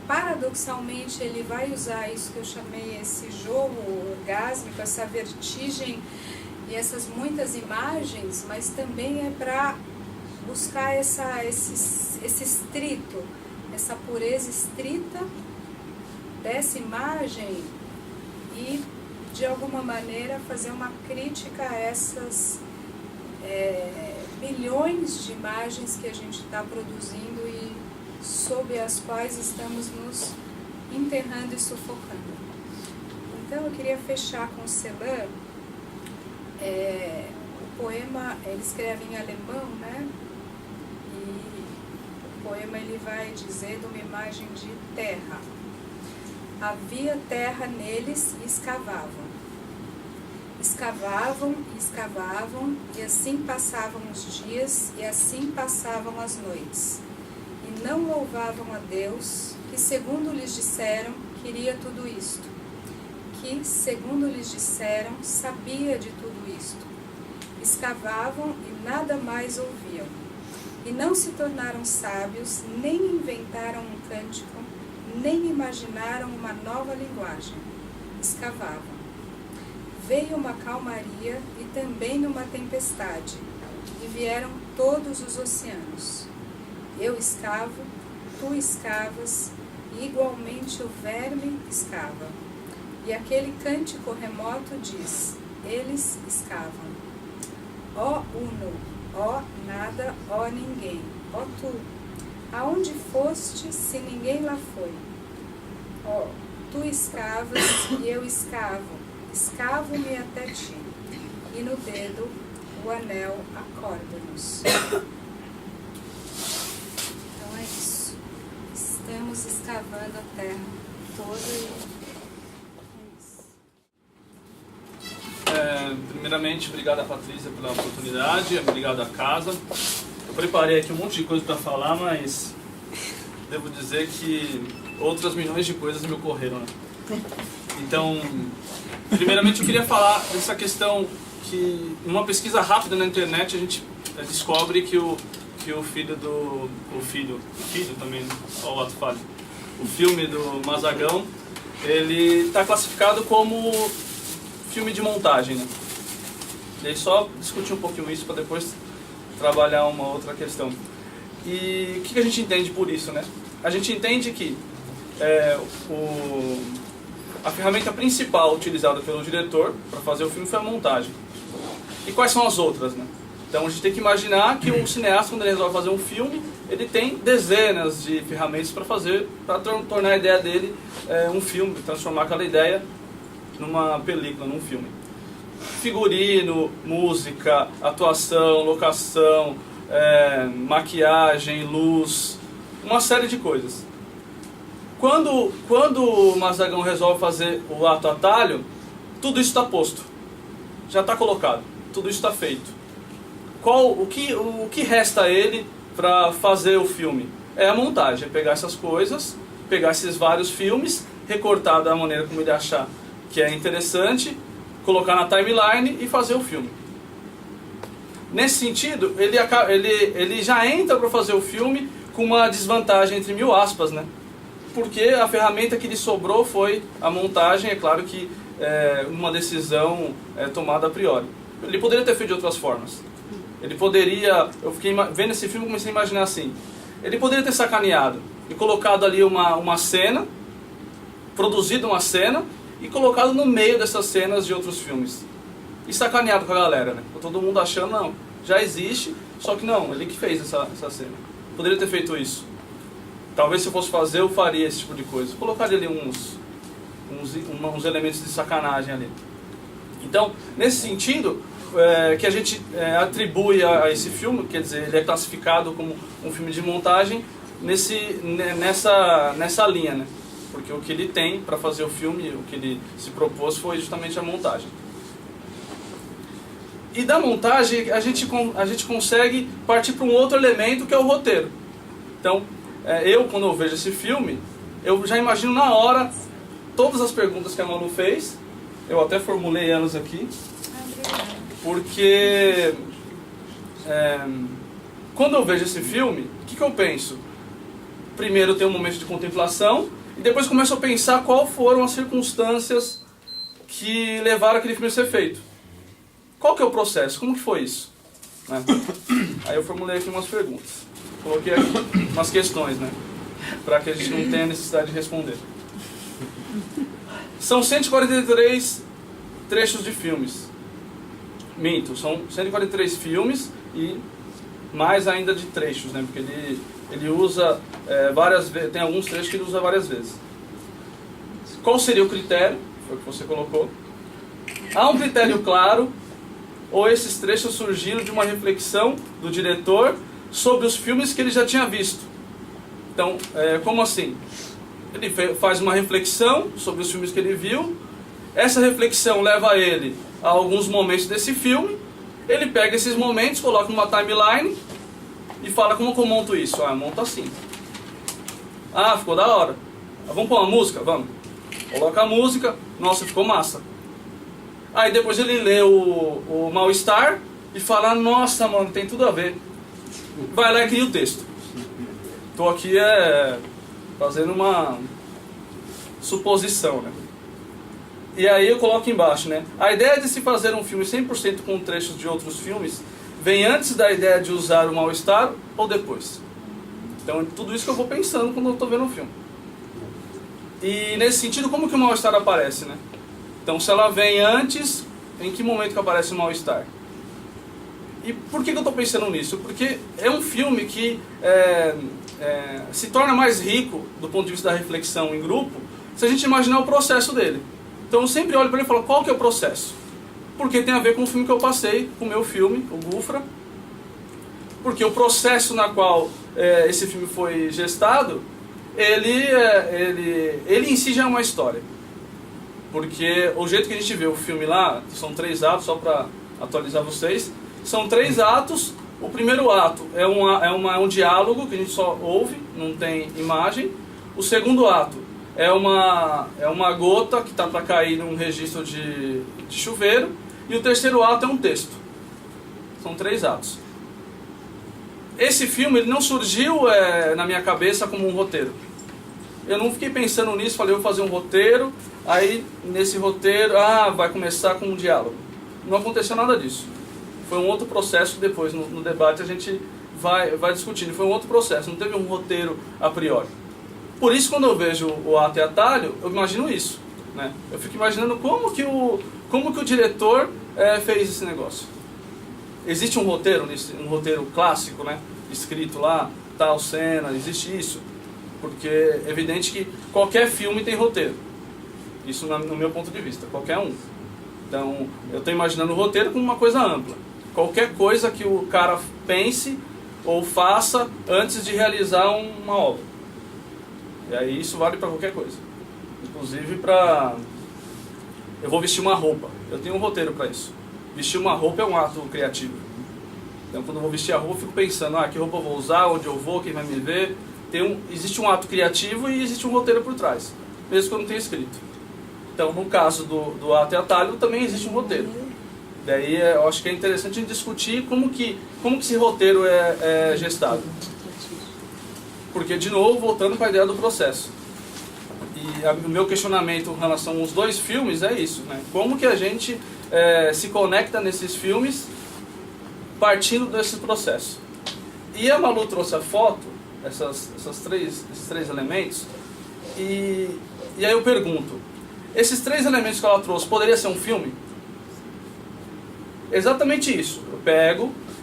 paradoxalmente, ele vai usar isso que eu chamei esse jogo orgásmico, essa vertigem e essas muitas imagens, mas também é para buscar esse estrito, essa pureza estrita dessa imagem e, de alguma maneira, fazer uma crítica a essas milhões de imagens que a gente está produzindo e sob as quais estamos nos enterrando e sufocando. Então, eu queria fechar com Celan. O poema, ele escreve em alemão, né? E o poema ele vai dizer de uma imagem de terra. Havia terra neles e escavavam. Escavavam e escavavam, e assim passavam os dias, e assim passavam as noites. E não louvavam a Deus, que segundo lhes disseram, queria tudo isto. Que, segundo lhes disseram, sabia de tudo isto. Escavavam e nada mais ouviam. E não se tornaram sábios, nem inventaram um cântico, nem imaginaram uma nova linguagem. Escavavam. Veio uma calmaria e também uma tempestade, e vieram todos os oceanos. Eu escavo, tu escavas, e igualmente o verme escava. E aquele cântico remoto diz, eles escavam. Ó uno, ó nada, ó ninguém, ó tu, aonde foste se ninguém lá foi? Ó, tu escavas e eu escavo, escavo-me até ti, e no dedo o anel acorda-nos. Então é isso, estamos escavando a terra toda e... Primeiramente, obrigado a Patrícia pela oportunidade, obrigado à casa. Eu preparei aqui um monte de coisa para falar, mas devo dizer que outras milhões de coisas me ocorreram, né? Então, primeiramente eu queria falar dessa questão que, numa pesquisa rápida na internet, a gente descobre que o filho do... O filho também, ó, o ato falho. O filme do Mazagão, ele está classificado como filme de montagem, né? E aí só discutir um pouquinho isso para depois trabalhar uma outra questão. E o que a gente entende por isso, né? A gente entende que a ferramenta principal utilizada pelo diretor para fazer o filme foi a montagem. E quais são as outras, né? Então a gente tem que imaginar que o cineasta, quando ele resolve fazer um filme, ele tem dezenas de ferramentas para fazer, para tornar a ideia dele um filme, transformar aquela ideia numa película, num filme. Figurino, música, atuação, locação, maquiagem, luz, uma série de coisas. Quando o Mazagão resolve fazer o ato atalho, tudo isso está posto, já está colocado, tudo isso está feito. O que resta a ele para fazer o filme? É a montagem, é pegar essas coisas, pegar esses vários filmes, recortar da maneira como ele achar que é interessante, colocar na timeline e fazer o filme. Nesse sentido, ele já entra para fazer o filme com uma desvantagem entre 1000 aspas, né? Porque a ferramenta que lhe sobrou foi a montagem, é claro que uma decisão tomada a priori. Ele poderia ter feito de outras formas. Ele poderia, eu fiquei vendo esse filme e comecei a imaginar assim, ele poderia ter sacaneado e colocado ali uma cena, produzido uma cena e colocado no meio dessas cenas de outros filmes. E sacaneado com a galera, né? Todo mundo achando, não, já existe, só que não, ele que fez essa cena. Poderia ter feito isso. Talvez se eu fosse fazer, eu faria esse tipo de coisa. Colocaria ali uns elementos de sacanagem ali. Então, nesse sentido, que a gente atribui a esse filme, quer dizer, ele é classificado como um filme de montagem nessa linha, né? Porque o que ele tem para fazer o filme, o que ele se propôs foi justamente a montagem. E da montagem a gente consegue partir para um outro elemento que é o roteiro. Então, quando eu vejo esse filme, eu já imagino na hora todas as perguntas que a Manu fez. Eu até formulei elas aqui. Porque quando eu vejo esse filme, o que eu penso? Primeiro tem um momento de contemplação e depois começo a pensar quais foram as circunstâncias que levaram aquele filme a ser feito. Qual que é o processo? Como que foi isso? Né? Aí eu formulei aqui umas perguntas. Coloquei aqui umas questões, né? Para que a gente não tenha necessidade de responder. São 143 trechos de filmes. Minto, são 143 filmes e mais ainda de trechos, né? Porque ele usa várias vezes, tem alguns trechos que ele usa várias vezes. Qual seria o critério? Foi o que você colocou. Há um critério claro, ou esses trechos surgiram de uma reflexão do diretor sobre os filmes que ele já tinha visto. Então, como assim? Ele faz uma reflexão sobre os filmes que ele viu, essa reflexão leva ele a alguns momentos desse filme, ele pega esses momentos, coloca numa timeline e fala, como que eu monto isso? Eu monto assim. Ficou da hora. Vamos pôr uma música? Vamos. Coloca a música, nossa, ficou massa. Aí depois ele lê o Mal-Estar e fala, nossa, mano, tem tudo a ver. Vai lá e cria o texto. Estou aqui fazendo uma suposição, né? E aí eu coloco embaixo, né? A ideia de se fazer um filme 100% com trechos de outros filmes vem antes da ideia de usar o Mal-Estar ou depois? Então é tudo isso que eu vou pensando quando eu estou vendo um filme. E nesse sentido, como que o Mal-Estar aparece, né? Então se ela vem antes, em que momento que aparece o Mal-Estar? E por que eu estou pensando nisso? Porque é um filme que se torna mais rico do ponto de vista da reflexão em grupo se a gente imaginar o processo dele. Então eu sempre olho para ele e falo, qual que é o processo? Porque tem a ver com o filme que eu passei, com o meu filme, o Gufra. Porque o processo na qual esse filme foi gestado, ele em si já é uma história. Porque o jeito que a gente vê o filme lá, são 3 atos, só para atualizar vocês, são 3 atos. O primeiro ato é um diálogo que a gente só ouve, não tem imagem. O segundo ato é uma gota que está para cair num registro de chuveiro. E o terceiro ato é um texto. São 3 atos. Esse filme ele não surgiu na minha cabeça como um roteiro. Eu não fiquei pensando nisso, falei, eu vou fazer um roteiro, aí nesse roteiro, vai começar com um diálogo. Não aconteceu nada disso. Foi um outro processo que depois, no debate, a gente vai discutindo. Foi um outro processo, não teve um roteiro a priori. Por isso, quando eu vejo o Ato e Atalho, eu imagino isso. Né? Eu fico imaginando como que o diretor fez esse negócio. Existe um roteiro, um roteiro clássico, né? Escrito lá, tal cena, existe isso. Porque é evidente que qualquer filme tem roteiro. Isso no meu ponto de vista, qualquer um. Então, eu estou imaginando o roteiro como uma coisa ampla. Qualquer coisa que o cara pense ou faça antes de realizar uma obra. E aí isso vale para qualquer coisa. Inclusive para... Eu vou vestir uma roupa. Eu tenho um roteiro para isso. Vestir uma roupa é um ato criativo. Então, quando eu vou vestir a roupa, eu fico pensando, que roupa eu vou usar, onde eu vou, quem vai me ver. Existe um ato criativo e existe um roteiro por trás, mesmo que eu não tenha escrito. Então, no caso do ato e atalho, também existe um roteiro. Daí, eu acho que é interessante a gente discutir como que esse roteiro é gestado. Porque, de novo, voltando para a ideia do processo. E o meu questionamento em relação aos 2 filmes é isso, né? Como que a gente se conecta nesses filmes partindo desse processo. E a Malu trouxe a foto, esses três elementos, e aí eu pergunto, esses 3 elementos que ela trouxe, poderia ser um filme? Exatamente isso.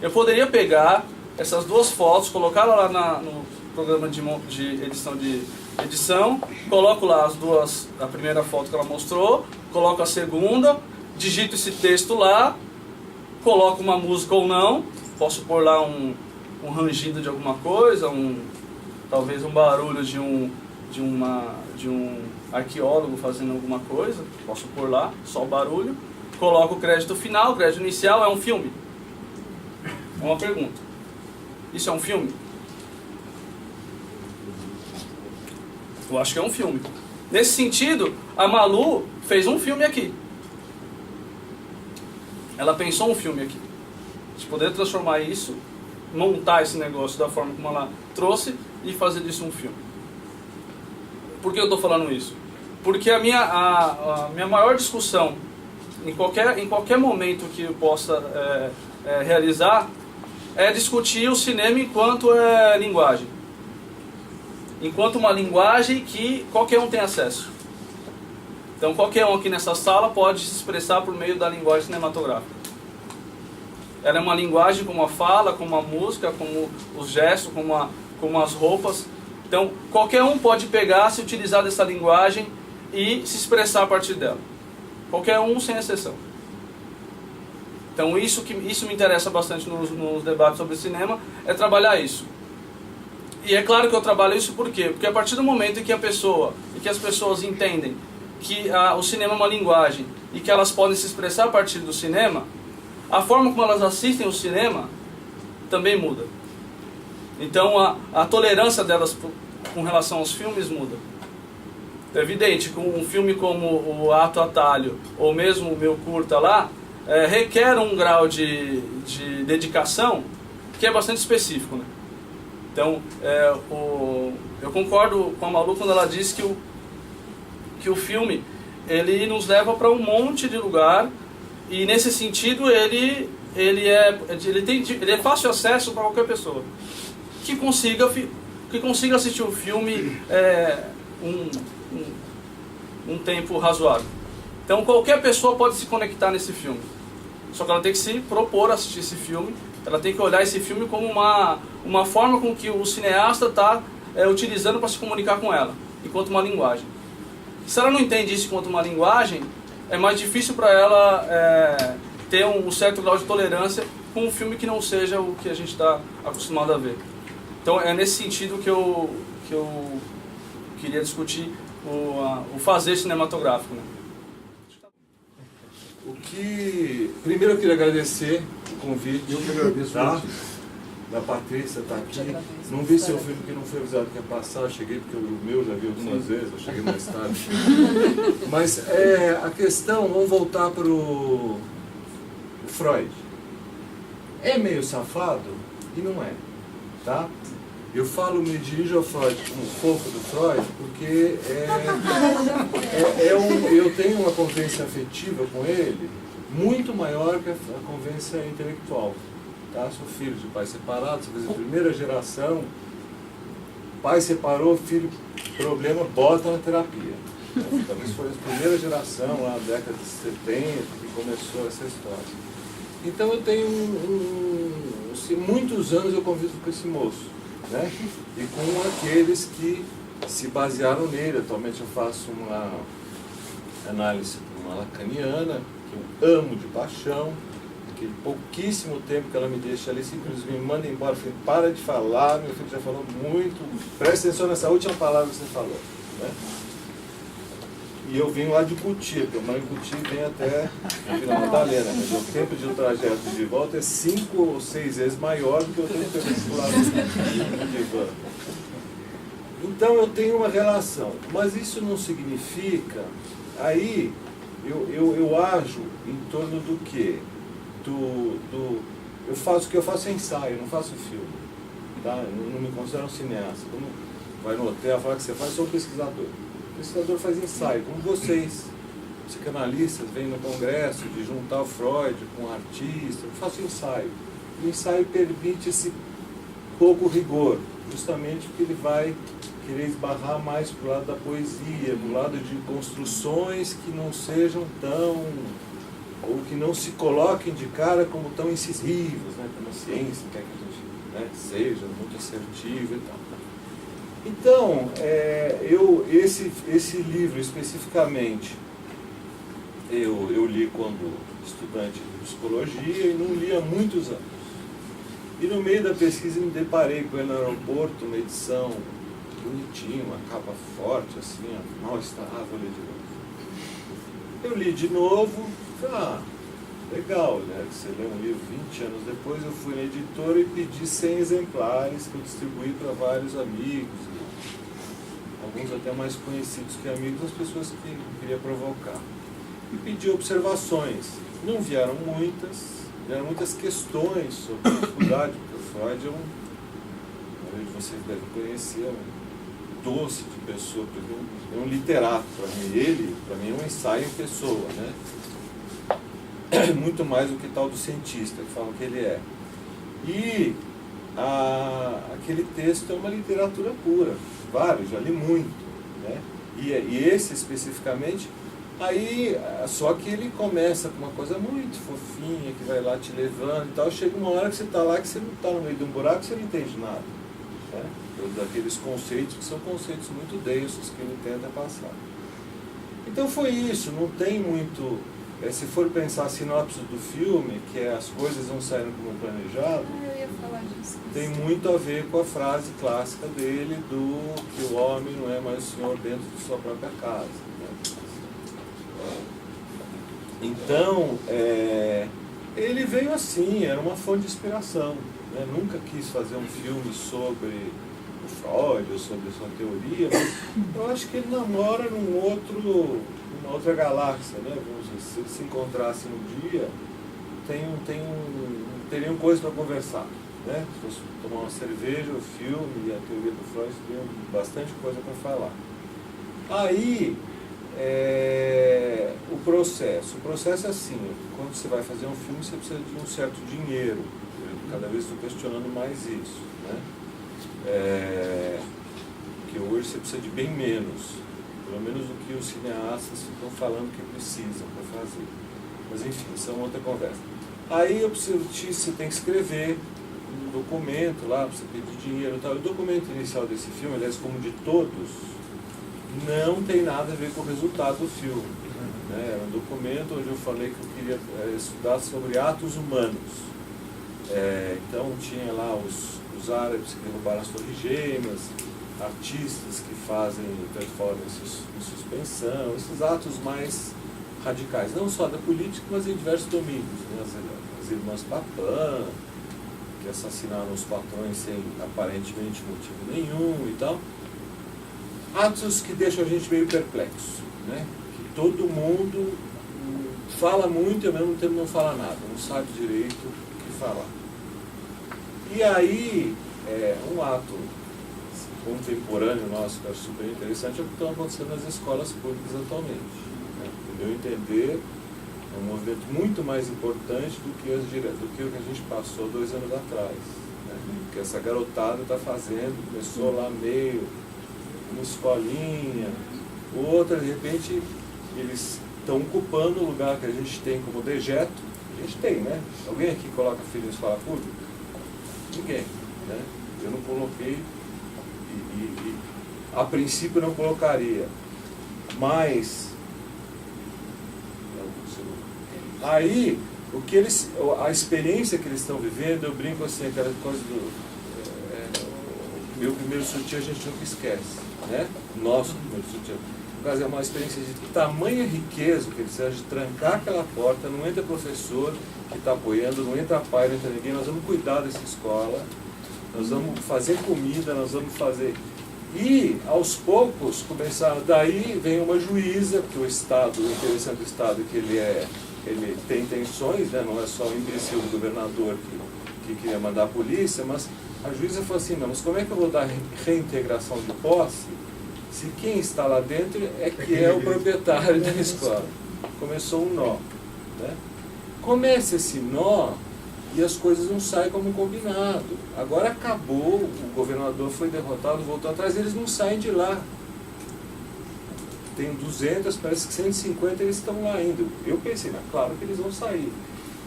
Eu poderia pegar essas 2 fotos, colocar lá no programa de edição, coloco lá a primeira foto que ela mostrou, coloco a segunda, digito esse texto lá, coloco uma música ou não, posso pôr lá um rangido de alguma coisa, talvez um barulho de um arqueólogo fazendo alguma coisa, posso pôr lá, só o barulho, coloco o crédito final, o crédito inicial, é um filme? É uma pergunta. Isso é um filme? Eu acho que é um filme. Nesse sentido, a Malu fez um filme aqui. Ela pensou um filme aqui. De poder transformar isso, montar esse negócio da forma como ela trouxe e fazer disso um filme. Por que eu estou falando isso? Porque a minha maior discussão, em qualquer momento que eu possa realizar, é discutir o cinema enquanto linguagem. Enquanto uma linguagem que qualquer um tem acesso. Então qualquer um aqui nessa sala pode se expressar por meio da linguagem cinematográfica. Ela é uma linguagem como a fala, como a música, como os gestos, como as roupas. Então qualquer um pode pegar, se utilizar dessa linguagem e se expressar a partir dela. Qualquer um, sem exceção. Então isso me interessa bastante nos debates sobre cinema, é trabalhar isso. E é claro que eu trabalho isso por quê? Porque a partir do momento em que as pessoas entendem que o cinema é uma linguagem e que elas podem se expressar a partir do cinema, a forma como elas assistem o cinema também muda. Então a tolerância delas com relação aos filmes muda. É evidente que um filme como o Ato Atalho, ou mesmo o meu curta lá, requer um grau de dedicação que é bastante específico, né? Então, eu concordo com a Malu quando ela diz que o filme ele nos leva para um monte de lugar e nesse sentido ele é fácil acesso para qualquer pessoa que consiga assistir o filme um tempo razoável. Então qualquer pessoa pode se conectar nesse filme, só que ela tem que se propor a assistir esse filme. Ela tem que olhar esse filme como uma forma com que o cineasta está utilizando para se comunicar com ela, enquanto uma linguagem. Se ela não entende isso enquanto uma linguagem, é mais difícil para ela ter um certo grau de tolerância com um filme que não seja o que a gente está acostumado a ver. Então é nesse sentido que eu queria discutir o fazer cinematográfico, né? Primeiro eu queria agradecer o convite. Eu que agradeço, tá? Da Patrícia tá aqui. Não vi seu filme porque não foi avisado que ia passar. Eu cheguei porque o meu já vi algumas vezes, eu cheguei mais tarde. Mas a questão, vamos voltar para o Freud. É meio safado e não é, tá? Me dirijo ao Freud como foco do Freud porque eu tenho uma convivência afetiva com ele muito maior que a convivência intelectual. Tá? Sou filho de pais separados, quer dizer, primeira geração, pai separou, filho, problema, bota na terapia. Talvez foi a primeira geração, lá na década de 70, que começou essa história. Então eu tenho muitos anos eu convivo com esse moço. Né? E com aqueles que se basearam nele. Atualmente eu faço uma análise lacaniana, que eu amo de paixão. Aquele pouquíssimo tempo que ela me deixa ali, simplesmente me manda embora. Eu falei, para de falar, meu filho já falou muito, presta atenção nessa última palavra que você falou. Né? E eu vim lá de Cuti, porque eu moro em Cuti e venho até Vila Madalena. Mas o tempo de um trajeto de volta é 5 ou 6 vezes maior do que o tempo perpendicular de van. Então eu tenho uma relação, mas isso não significa, aí eu ajo em torno do quê? Eu faço o que eu faço é ensaio, eu não faço filme, tá? Eu não me considero um cineasta. Quando vai no hotel, fala que você faz, eu sou um pesquisador. O pesquisador faz ensaio, como vocês, psicanalistas, vêm no congresso de juntar o Freud com o artista, eu faço ensaio. O ensaio permite esse pouco rigor, justamente porque ele vai querer esbarrar mais para o lado da poesia, para o lado de construções que não sejam tão, ou que não se coloquem de cara como tão incisivos, né, como a ciência quer que a gente, né, seja muito assertivo e tal. Então, esse livro especificamente, eu li quando estudante de psicologia e não li há muitos anos. E no meio da pesquisa me deparei com ele no aeroporto, uma edição bonitinha, uma capa forte, assim, mal está, vou ler de novo. Eu li de novo, falei, legal, né? Você lê um livro 20 anos depois, eu fui na editora e pedi 100 exemplares que eu distribuí para vários amigos, alguns até mais conhecidos que amigos, as pessoas que eu queria provocar. E pedi observações. Não vieram muitas questões sobre a dificuldade, porque o Freud é vocês devem conhecer, é um doce de pessoa, porque é um literato, para mim é um ensaio em pessoa, né? Muito mais do que tal do cientista, que falam que ele é. E aquele texto é uma literatura pura, vários, já li muito, né? E esse especificamente, aí, só que ele começa com uma coisa muito fofinha, que vai lá te levando e tal, chega uma hora que você está lá, que você não está no meio de um buraco, você não entende nada, né? Daqueles conceitos que são conceitos muito densos que ele tenta passar. Então foi isso, não tem muito... se for pensar a sinopse do filme, que as coisas não saíram como planejado, eu ia falar disso. tem muito a ver com a frase clássica dele do que o homem não é mais o senhor dentro de sua própria casa, né? Então, ele veio assim, era uma fonte de inspiração, né? Nunca quis fazer um filme sobre o Freud ou sobre a sua teoria, mas eu acho que ele namora numa outra galáxia, né? Vamos dizer, se eles se encontrassem um dia, teriam coisa para conversar, né? Se fosse tomar uma cerveja, o filme e a teoria do Freud, teriam bastante coisa para falar. Aí, o processo é assim, quando você vai fazer um filme, você precisa de um certo dinheiro. Eu cada vez estou questionando mais isso, né? Que hoje você precisa de bem menos, pelo menos do que os cineastas ficam falando que precisam para fazer. Mas enfim, isso é uma outra conversa. Aí você tem que escrever um documento lá, para você pedir dinheiro e tal. O documento inicial desse filme, aliás, como de todos, não tem nada a ver com o resultado do filme, né? Era um documento onde eu falei que eu queria estudar sobre atos humanos. Então tinha lá os árabes que derrubaram as torres gêmeas, artistas que fazem performances em suspensão, esses atos mais radicais, não só da política, mas em diversos domínios, né? As irmãs Papin, que assassinaram os patrões sem aparentemente motivo nenhum e tal. Atos que deixam a gente meio perplexo, né? Que todo mundo fala muito e ao mesmo tempo não fala nada, não sabe direito o que falar. E aí, um ato contemporâneo nosso que eu acho super interessante é o que está acontecendo nas escolas públicas atualmente, né? No meu entender, é um movimento muito mais importante do que o que a gente passou 2 anos atrás, né? Que essa garotada está fazendo, começou lá meio uma escolinha, outra, de repente, eles estão ocupando o lugar que a gente tem como dejeto. A gente tem, né? Alguém aqui coloca filho em escola pública? Ninguém, né? Eu não coloquei e a princípio não colocaria, mas aí a experiência que eles estão vivendo, eu brinco assim, aquela coisa do meu primeiro sutiã a gente nunca esquece, né? Nosso primeiro sutiã. no caso é uma experiência de tamanha riqueza, que eles precisam de trancar aquela porta, não entra professor que está apoiando, não entra pai, não entra ninguém, nós vamos cuidar dessa escola, nós vamos fazer comida, nós vamos fazer... E, aos poucos, começaram, daí vem uma juíza, porque o Estado, o interessante do Estado é que ele tem intenções, né? Não é só o imbecil do governador que queria mandar a polícia, mas a juíza falou assim, não, mas como é que eu vou dar reintegração de posse se quem está lá dentro é que é o proprietário da escola? Começou um nó, né? Começa esse nó e as coisas não saem como combinado. Agora acabou, o governador foi derrotado, voltou atrás, eles não saem de lá. Tem 200, parece que 150 eles estão lá ainda. Eu pensei, mas claro que eles vão sair.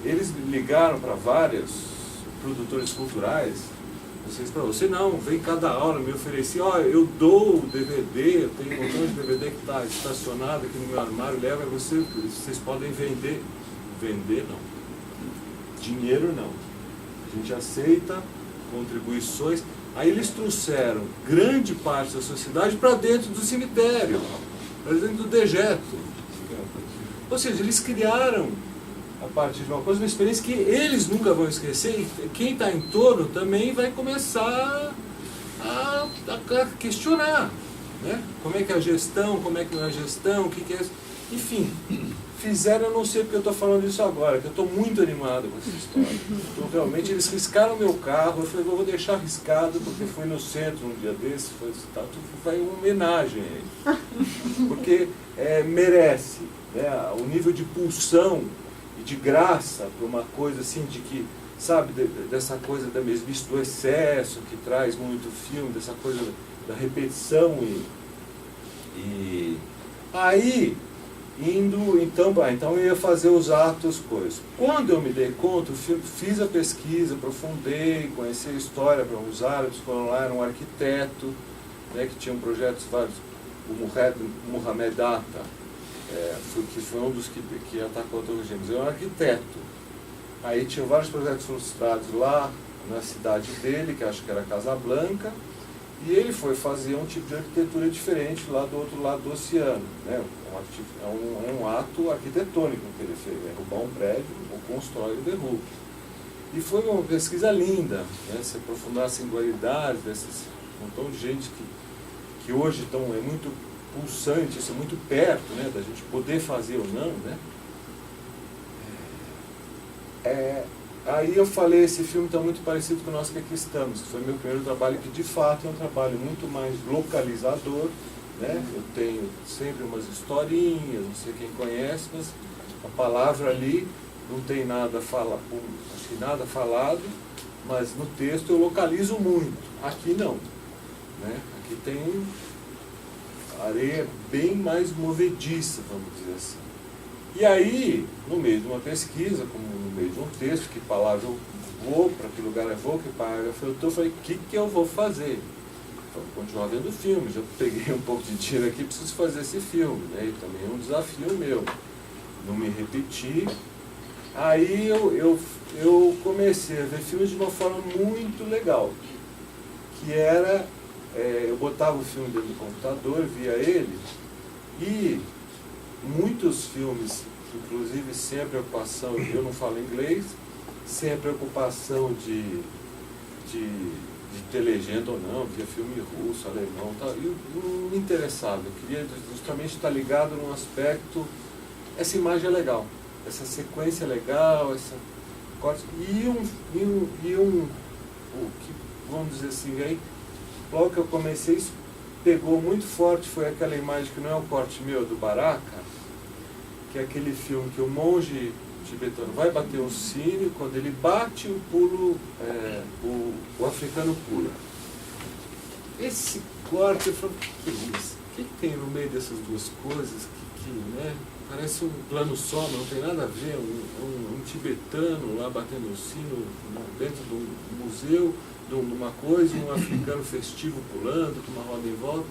Eles ligaram para vários produtores culturais, vocês para você, não, vem cada aula, me ofereci, ó, eu dou o DVD, eu tenho um montão de DVD que está estacionado aqui no meu armário, leva, vocês podem vender. Vender não. Dinheiro não. A gente aceita contribuições. Aí eles trouxeram grande parte da sociedade para dentro do cemitério, para dentro do dejeto. Ou seja, eles criaram, a partir de uma coisa, uma experiência que eles nunca vão esquecer, e quem está em torno também vai começar a questionar, né? Como é que é a gestão, como é que não é a gestão, o que é isso. Enfim, fizeram, eu não sei porque eu estou falando isso agora, que eu estou muito animado com essa história. Então, realmente, eles riscaram meu carro, eu falei, eu vou deixar riscado, porque fui no centro um dia desse, foi uma homenagem a ele. Porque merece, né, o nível de pulsão e de graça para uma coisa assim, de que, sabe, dessa coisa da mesmice do excesso, que traz muito filme, dessa coisa da repetição e aí... Então eu ia fazer os atos, coisas. Quando eu me dei conta, fiz a pesquisa, aprofundei, conheci a história, os árabes foram lá, era um arquiteto, né, que tinha projetos vários, o Mohamed Atta, que foi um dos que atacou o regime, ele era um arquiteto. Aí tinha vários projetos frustrados lá na cidade dele, que acho que era Casablanca, e ele foi fazer um tipo de arquitetura diferente lá do outro lado do oceano, né? É um ato arquitetônico que ele fez, derrubar um prédio, ou constrói e derruba. E foi uma pesquisa linda, né? Se aprofundar as singularidades desses montão de gente que hoje é muito pulsante, isso é muito perto, né, da gente poder fazer ou não, né? Aí eu falei, esse filme está muito parecido com o nosso Que Aqui Estamos, que foi meu primeiro trabalho, que de fato é um trabalho muito mais localizador, né? Eu tenho sempre umas historinhas, não sei quem conhece, mas a palavra ali não tem nada acho que nada falado, mas no texto eu localizo muito. Aqui não, né? Aqui tem areia bem mais movediça, vamos dizer assim. E aí, no meio de uma pesquisa, como no meio de um texto, que palavra eu vou, para que lugar eu vou, que parágrafo eu falei, o que eu vou fazer? Vou continuar vendo filmes, eu peguei um pouco de dinheiro aqui, preciso fazer esse filme, né? E também é um desafio meu, não me repetir. Aí eu comecei a ver filmes de uma forma muito legal, que era, eu botava o filme dentro do computador, via ele, e muitos filmes, inclusive sem a preocupação, eu não falo inglês, sem a preocupação de ter legenda ou não, via filme russo, alemão, tal, e não me interessava, eu queria justamente estar ligado num aspecto, essa imagem é legal, essa sequência é legal, essa corte, vamos dizer assim, aí, logo que eu comecei, isso pegou muito forte, foi aquela imagem que não é o corte meu, do Baraka, que é aquele filme que o monge tibetano vai bater um sino, quando ele bate o pulo, o africano pula. Esse corte, eu falo, que é isso? O que tem no meio dessas duas coisas que né, parece um plano só, mas não tem nada a ver, um tibetano lá batendo um sino dentro de um museu, de uma coisa, um africano festivo pulando, com uma roda em volta.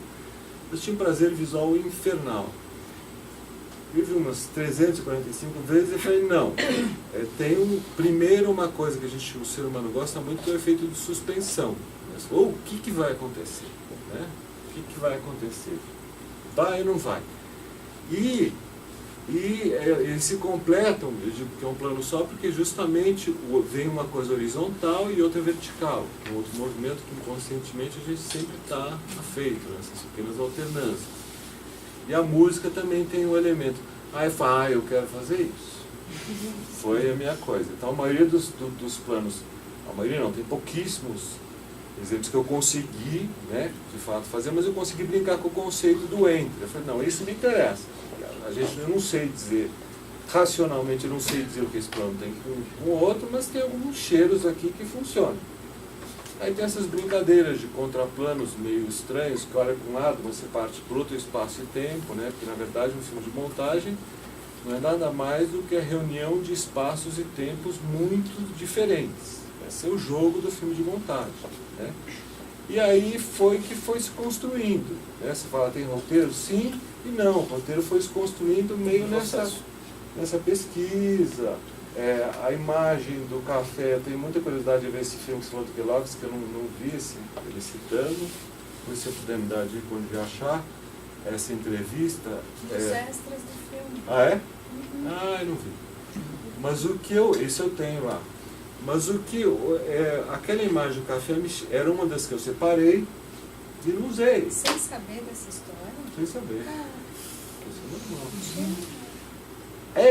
Eu tinha um prazer visual infernal. Eu vi umas 345 vezes e falei, não, tem primeiro uma coisa que o ser humano gosta muito, que é o efeito de suspensão. Ou o que vai acontecer? Né? O que vai acontecer? vai ou não vai? E eles se completam, eu digo que é um plano só, porque justamente vem uma coisa horizontal e outra vertical, um outro movimento que inconscientemente a gente sempre está afeito, nessas pequenas alternâncias. E a música também tem um elemento, aí fala, eu quero fazer isso. Foi a minha coisa. Então a maioria dos planos, a maioria não, tem pouquíssimos exemplos que eu consegui, né, de fato fazer, mas eu consegui brincar com o conceito do entre. Eu falei, não, isso me interessa. Eu não sei dizer, racionalmente eu não sei dizer o que esse plano tem com o outro, mas tem alguns cheiros aqui que funcionam. Aí tem essas brincadeiras de contraplanos meio estranhos, que olha para um lado, mas você parte para outro espaço e tempo, né? Porque na verdade um filme de montagem não é nada mais do que a reunião de espaços e tempos muito diferentes. Esse é o jogo do filme de montagem, né? E aí foi que foi se construindo, né? Você fala, tem roteiro? Sim e não. O roteiro foi se construindo meio nessa pesquisa. A imagem do café, eu tenho muita curiosidade de ver esse filme que você falou do Kellogg's, que eu não vi ele citando. Depois se você puder me dar dica onde achar essa entrevista. Dos extras do filme. Ah, é? Ah, eu não vi. Mas o que esse eu tenho lá. Mas o que, aquela imagem do café era uma das que eu separei e não usei. Sem saber dessa história? Sem saber. Isso é normal.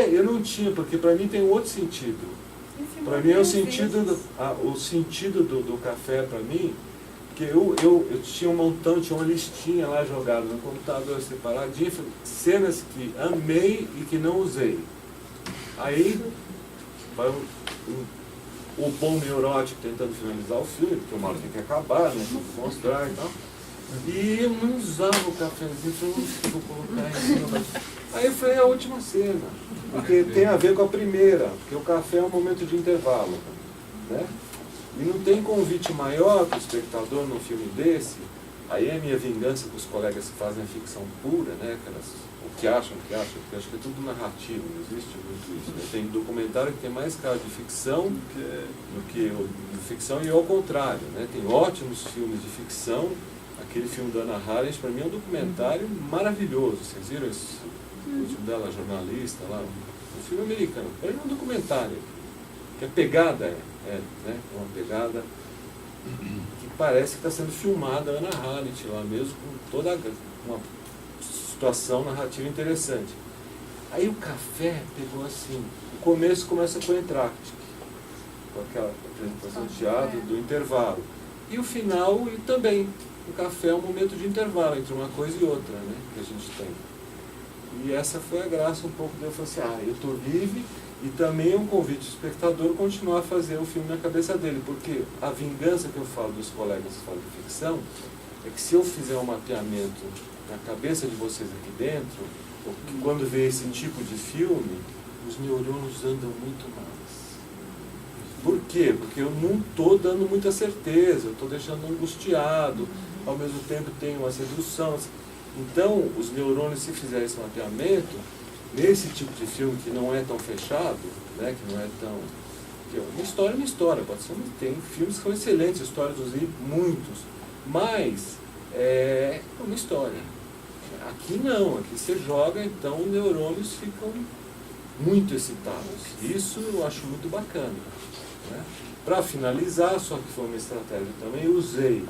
Eu não tinha, porque para mim tem um outro sentido. Para mim é o sentido do café para mim, que eu tinha um montão, tinha uma listinha lá jogada no computador separadinha, cenas que amei e que não usei. Aí vai o bom neurótico tentando finalizar o filme, porque uma hora tem que acabar, né? Tem que mostrar e tal. E eu não usava o cafezinho, eu não vou colocar em cima. Aí eu falei, a última cena, porque tem a ver com a primeira, porque o café é um momento de intervalo, né? E não tem convite maior para o espectador num filme desse. Aí é a minha vingança com os colegas que fazem ficção pura, né? O que acham, porque acho que é tudo narrativo, não existe muito isso, né? Tem documentário que tem mais cara de ficção do que de ficção, e ao contrário, né? Tem ótimos filmes de ficção. Aquele filme da Hannah Arendt, para mim, é um documentário maravilhoso. Vocês viram esse último dela, jornalista lá? Um filme americano. É um documentário. Que a pegada né? Uma pegada que parece que está sendo filmada a Hannah Arendt lá mesmo, com toda uma situação narrativa interessante. Aí o café pegou assim. O começo começa com o entracte, com aquela apresentação de teatro do intervalo. E o final e também. O café é um momento de intervalo entre uma coisa e outra, né, que a gente tem. E essa foi a graça um pouco de eu falar assim, eu estou livre, e também é um convite ao espectador continuar a fazer o filme na cabeça dele, porque a vingança que eu falo dos colegas que falam de ficção, é que se eu fizer um mapeamento na cabeça de vocês aqui dentro, quando vê esse tipo de filme, os neurônios andam muito mais. Por quê? Porque eu não estou dando muita certeza, eu estou deixando angustiado, ao mesmo tempo tem uma sedução. Então, os neurônios, se fizerem esse mapeamento, nesse tipo de filme que não é tão fechado, né, que não é tão... Uma história é uma história, pode ser, tem filmes que são excelentes, histórias dos livros, muitos, mas é uma história. Aqui não, aqui você joga, então os neurônios ficam muito excitados. Isso eu acho muito bacana. Né? Para finalizar, só que foi uma estratégia também, eu usei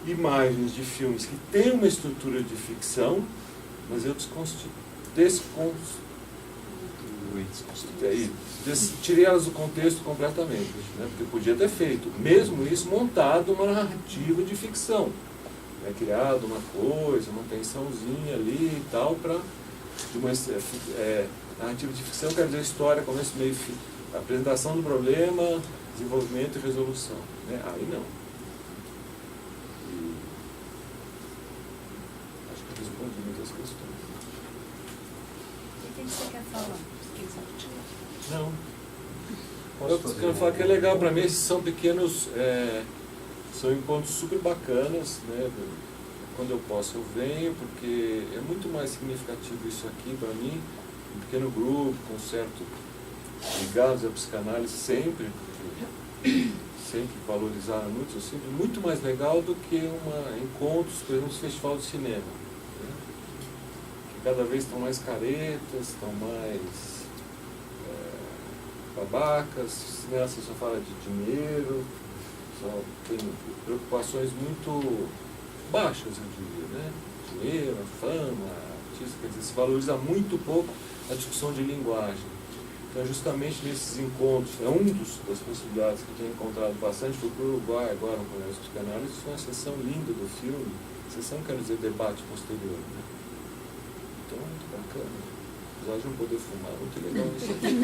imagens de filmes que têm uma estrutura de ficção, mas eu tirei elas do contexto completamente, né? Porque eu podia ter feito, mesmo isso, montado uma narrativa de ficção, né? Criado uma coisa, uma tensãozinha ali e tal, de uma narrativa de ficção, quer dizer, história, começo, meio, fim, apresentação do problema, desenvolvimento e resolução, né? Aí não. E acho que eu respondi muitas questões. O que você quer falar? Não. Eu quero falar que é legal para mim, esses são pequenos, são encontros super bacanas, né? Quando eu posso eu venho, porque é muito mais significativo isso aqui para mim, um pequeno grupo, com certo, ligados à psicanálise sempre, sempre valorizaram muito, eu sempre muito mais legal do que encontros, por exemplo, no festival de cinema. Né? cada vez estão mais caretas, estão mais babacas, cineasta só fala de dinheiro, só tem preocupações muito baixas, eu diria, né? Dinheiro, fama, artista, quer dizer, se valoriza muito pouco a discussão de linguagem. Então, justamente nesses encontros, é das possibilidades que eu tenho encontrado bastante, foi para o Uruguai agora, no Congresso de Canários, foi uma sessão linda do filme, sessão quer dizer debate posterior, né? Então, muito bacana. Apesar de não poder fumar, muito legal isso aqui.